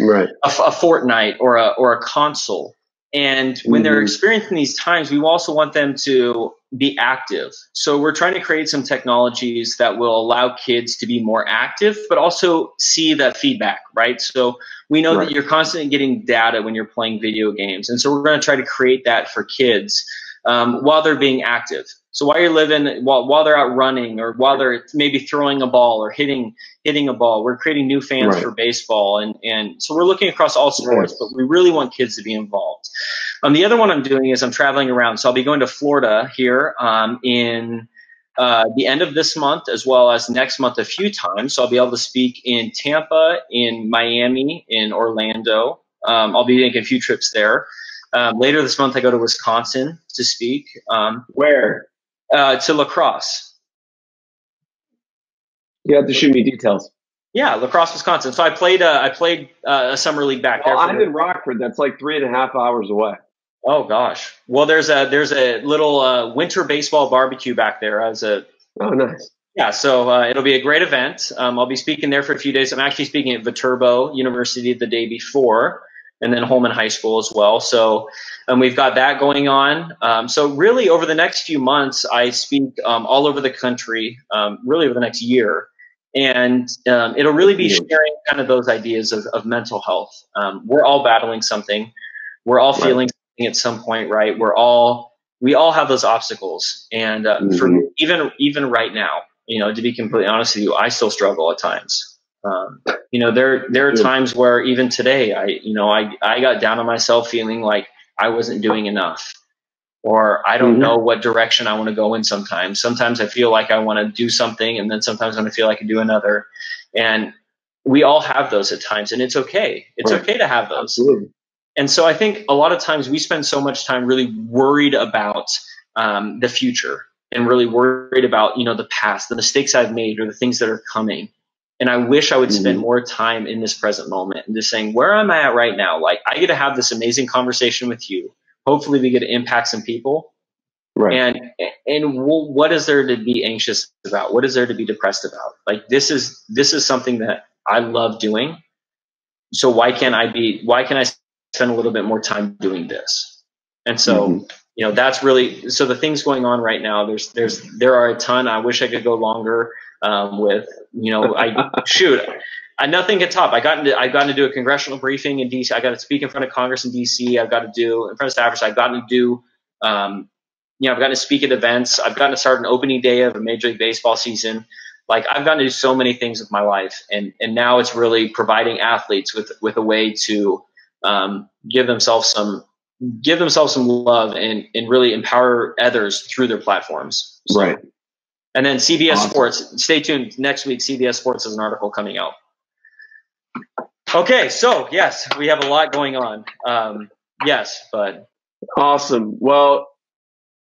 Fortnite or a console. And when they're experiencing these times, we also want them to be active. So we're trying to create some technologies that will allow kids to be more active, but also see that feedback, right? So we know that you're constantly getting data when you're playing video games. And so we're going to try to create that for kids while they're being active. So while you're living, while they're out running, or while they're maybe throwing a ball or hitting a ball, we're creating new fans for baseball. And so we're looking across all sports, but we really want kids to be involved. The other one I'm doing is I'm traveling around. So I'll be going to Florida here in the end of this month, as well as next month a few times. So I'll be able to speak in Tampa, in Miami, in Orlando. I'll be making a few trips there. Later this month, I go to Wisconsin to speak. Where? To La Crosse. You have to shoot me details. Yeah, La Crosse, Wisconsin. So I played a summer league back there. I'm in Rockford. That's like 3.5 hours away. Oh gosh. Well, there's a little winter baseball barbecue back there. Oh, nice. Yeah, so it'll be a great event. I'll be speaking there for a few days. I'm actually speaking at Viterbo University the day before, and then Holman High School as well. So we've got that going on. So really over the next few months, I speak all over the country, really over the next year. And it'll really be sharing kind of those ideas of mental health. We're all battling something. We're all feeling something at some point, right? We all have those obstacles. And for me, even right now, to be completely honest with you, I still struggle at times. There are times where even today, I got down on myself feeling like I wasn't doing enough, or I don't know what direction I want to go in sometimes. Sometimes I feel like I want to do something, and then sometimes I feel like I can do another. And we all have those at times, and it's okay. It's okay to have those. Absolutely. And so I think a lot of times we spend so much time really worried about the future, and really worried about, the past, the mistakes I've made, or the things that are coming. And I wish I would spend more time in this present moment and just saying, where am I at right now? Like, I get to have this amazing conversation with you. Hopefully we get to impact some people. Right. And what is there to be anxious about? What is there to be depressed about? Like, this is something that I love doing. So why can't I spend a little bit more time doing this? And so, that's really, so the things going on right now, there are a ton. I wish I could go longer with, nothing can top. I got to do a congressional briefing in DC. I got to speak in front of Congress in DC. I've got to do in front of staffers. I've gotten to do, I've gotten to speak at events. I've gotten to start an opening day of a Major League Baseball season. Like, I've gotten to do so many things with my life, and now it's really providing athletes with a way to give themselves some love and really empower others through their platforms. So, right. And then CBS Sports, stay tuned. Next week, CBS Sports has an article coming out. Okay, so yes, we have a lot going on. Yes, but awesome. Well,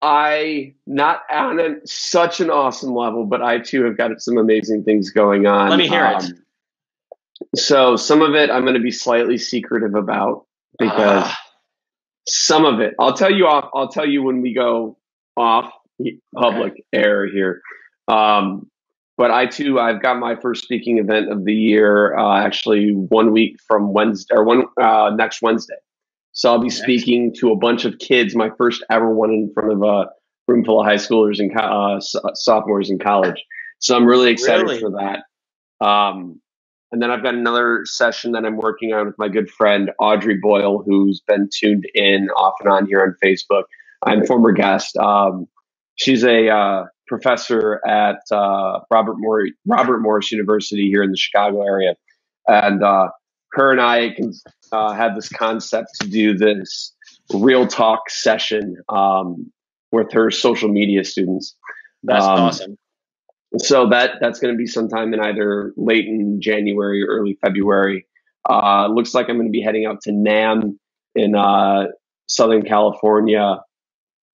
not on such an awesome level, but I too have got some amazing things going on. Let me hear it. So some of it I'm going to be slightly secretive about, because some of it I'll tell you when we go off public air here. But I've got my first speaking event of the year, actually 1 week from Wednesday, or next Wednesday. So I'll be speaking to a bunch of kids, my first ever one in front of a room full of high schoolers and sophomores in college. So I'm really excited for that. And then I've got another session that I'm working on with my good friend, Audrey Boyle, who's been tuned in off and on here on Facebook. I'm a former guest. She's a professor at Robert Morris University here in the Chicago area. And her and I had this concept to do this real talk session with her social media students. That's awesome. So that's going to be sometime in either late in January or early February. Looks like I'm going to be heading out to NAM in Southern California,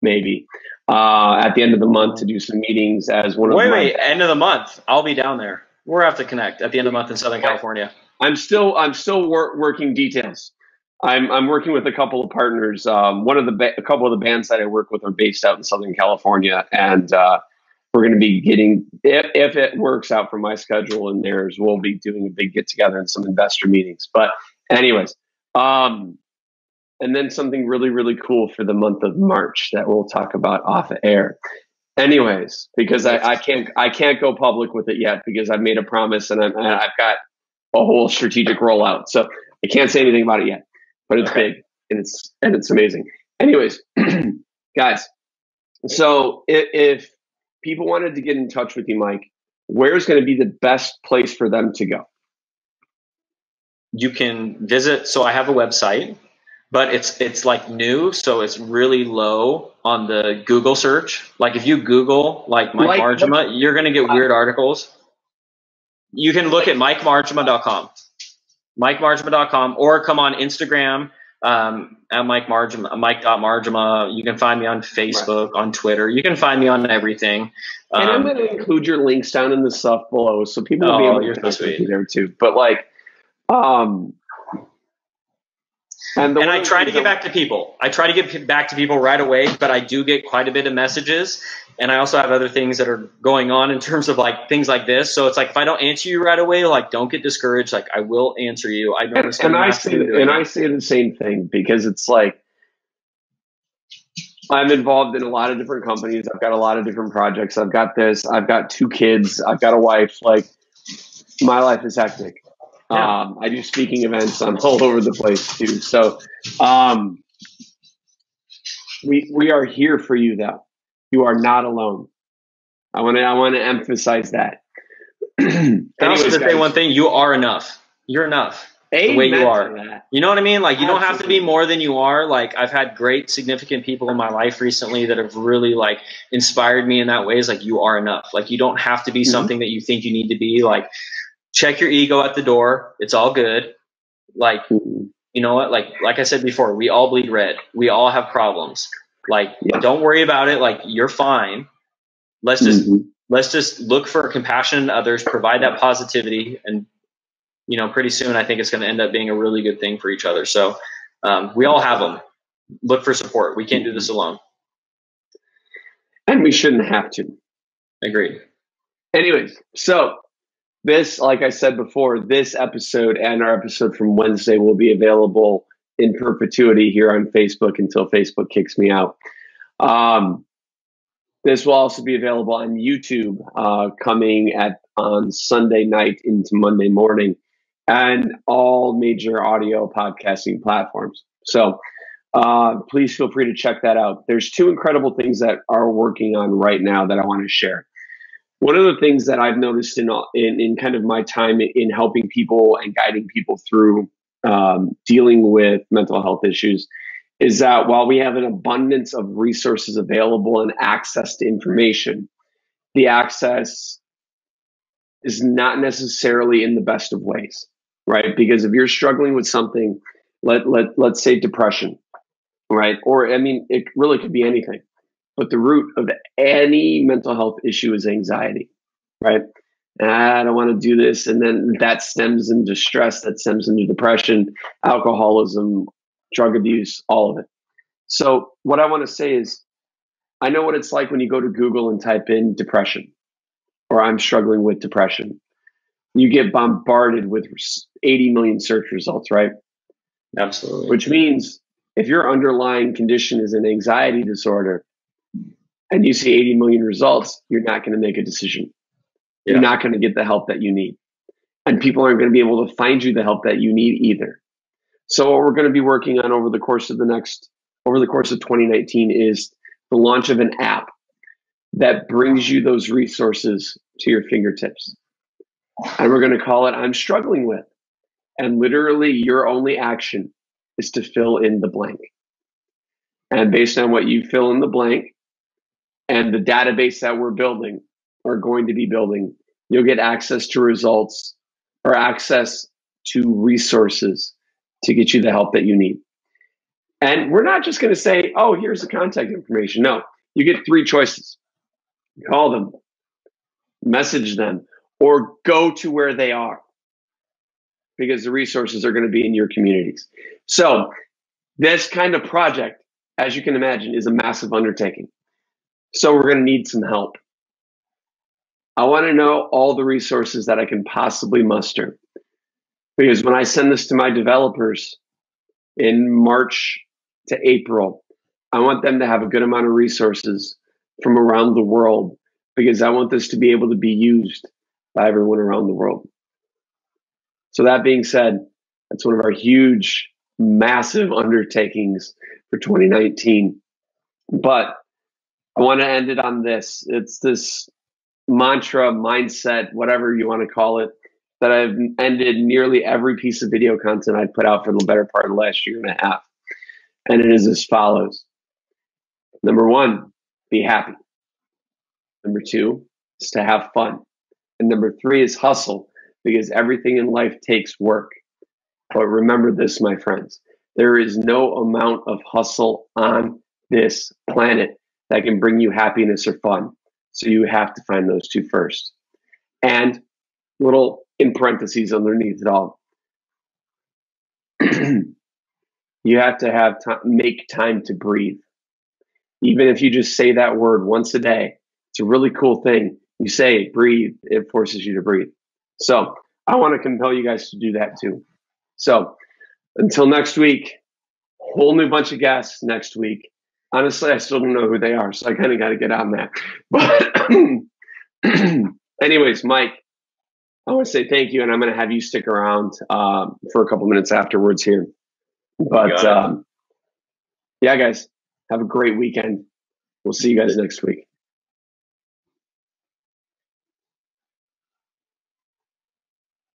maybe at the end of the month, to do some meetings as one of Wait, end of the month. I'll be down there. We'll have to connect at the end of the month in Southern California. I'm still working details. I'm working with a couple of partners. A couple of the bands that I work with are based out in Southern California, and we're going to be getting, if it works out for my schedule and theirs, we'll be doing a big get together and some investor meetings. But anyways, and and then something really, really cool for the month of March that we'll talk about off air. Anyways, because I can't go public with it yet because I've made a promise and I've got a whole strategic rollout. So I can't say anything about it yet, but it's big and it's amazing. Anyways, guys, so if people wanted to get in touch with you, Mike, where's going to be the best place for them to go? You can visit. So I have a website, but it's like new, so it's really low on the Google search. Like if you Google like Mike Marjama, you're going to get weird articles. You can look at MikeMarjama.com, MikeMarjama.com, or come on Instagram at Mike Marjama, Mike.Marjama. You can find me on Facebook, on Twitter. You can find me on everything. And I'm going to include your links down in the stuff below, so people will be able to connect with you there too. But like, and I try to get back to people. I try to get back to people right away, but I do get quite a bit of messages. And I also have other things that are going on in terms of like things like this. So it's like, if I don't answer you right away, like don't get discouraged. Like I will answer you. I know. I say the same thing because it's like, I'm involved in a lot of different companies. I've got a lot of different projects. I've got this, I've got 2 kids. I've got a wife. Like my life is hectic. Yeah. I do speaking events. I'm all over the place too. So, we are here for you though. You are not alone. I want to emphasize that. And also to say one thing, you are enough. You're enough. The way you are. You know what I mean? Like you don't have to be more than you are. Like I've had great significant people in my life recently that have really like inspired me in that way. Is like you are enough. Like you don't have to be something that you think you need to be. Like check your ego at the door. It's all good. Like you know what? Like I said before, we all bleed red. We all have problems. Like don't worry about it. Like you're fine. Let's just look for compassion in others, provide that positivity, and you know, pretty soon I think it's going to end up being a really good thing for each other. So we all have them. Look for support. We can't do this alone. And we shouldn't have to. Agreed. Anyways, so this, like I said before, this episode and our episode from Wednesday will be available in perpetuity here on Facebook until Facebook kicks me out. This will also be available on YouTube coming on Sunday night into Monday morning and all major audio podcasting platforms. So please feel free to check that out. There's 2 incredible things that are working on right now that I want to share. One of the things that I've noticed in kind of my time in helping people and guiding people through dealing with mental health issues is that while we have an abundance of resources available and access to information, the access is not necessarily in the best of ways, right? Because if you're struggling with something, let's say depression, right? Or, I mean, it really could be anything. But the root of any mental health issue is anxiety, right? I don't want to do this. And then that stems into stress, that stems into depression, alcoholism, drug abuse, all of it. So what I want to say is, I know what it's like when you go to Google and type in depression, or I'm struggling with depression. You get bombarded with 80 million search results, right? Absolutely. Which means if your underlying condition is an anxiety disorder, and you see 80 million results, you're not going to make a decision. You're not going to get the help that you need. And people aren't going to be able to find you the help that you need either. So what we're going to be working on over the course of 2019 is the launch of an app that brings you those resources to your fingertips. And we're going to call it I'm Struggling With. And literally your only action is to fill in the blank. And based on what you fill in the blank, and the database that we're building or going to be building, you'll get access to results or access to resources to get you the help that you need. And we're not just going to say, oh, here's the contact information. No, you get 3 choices. Call them, message them, or go to where they are, because the resources are going to be in your communities. So this kind of project, as you can imagine, is a massive undertaking. So we're going to need some help. I want to know all the resources that I can possibly muster. Because when I send this to my developers in March to April, I want them to have a good amount of resources from around the world, because I want this to be able to be used by everyone around the world. So that being said, that's one of our huge, massive undertakings for 2019. But I want to end it on this. It's this mantra, mindset, whatever you want to call it, that I've ended nearly every piece of video content I've put out for the better part of the last year and a half. And it is as follows. Number one, be happy. Number two is to have fun. And number three is hustle, because everything in life takes work. But remember this, my friends, there is no amount of hustle on this planet that can bring you happiness or fun. So you have to find those two first. And little in parentheses underneath it all, you have to have make time to breathe. Even if you just say that word once a day, it's a really cool thing. You say it, breathe, it forces you to breathe. So I want to compel you guys to do that too. So until next week, whole new bunch of guests next week. Honestly, I still don't know who they are, so I kind of got to get on that. But anyways, Mike, I want to say thank you, and I'm going to have you stick around for a couple minutes afterwards here. But yeah, guys, have a great weekend. We'll see you guys next week.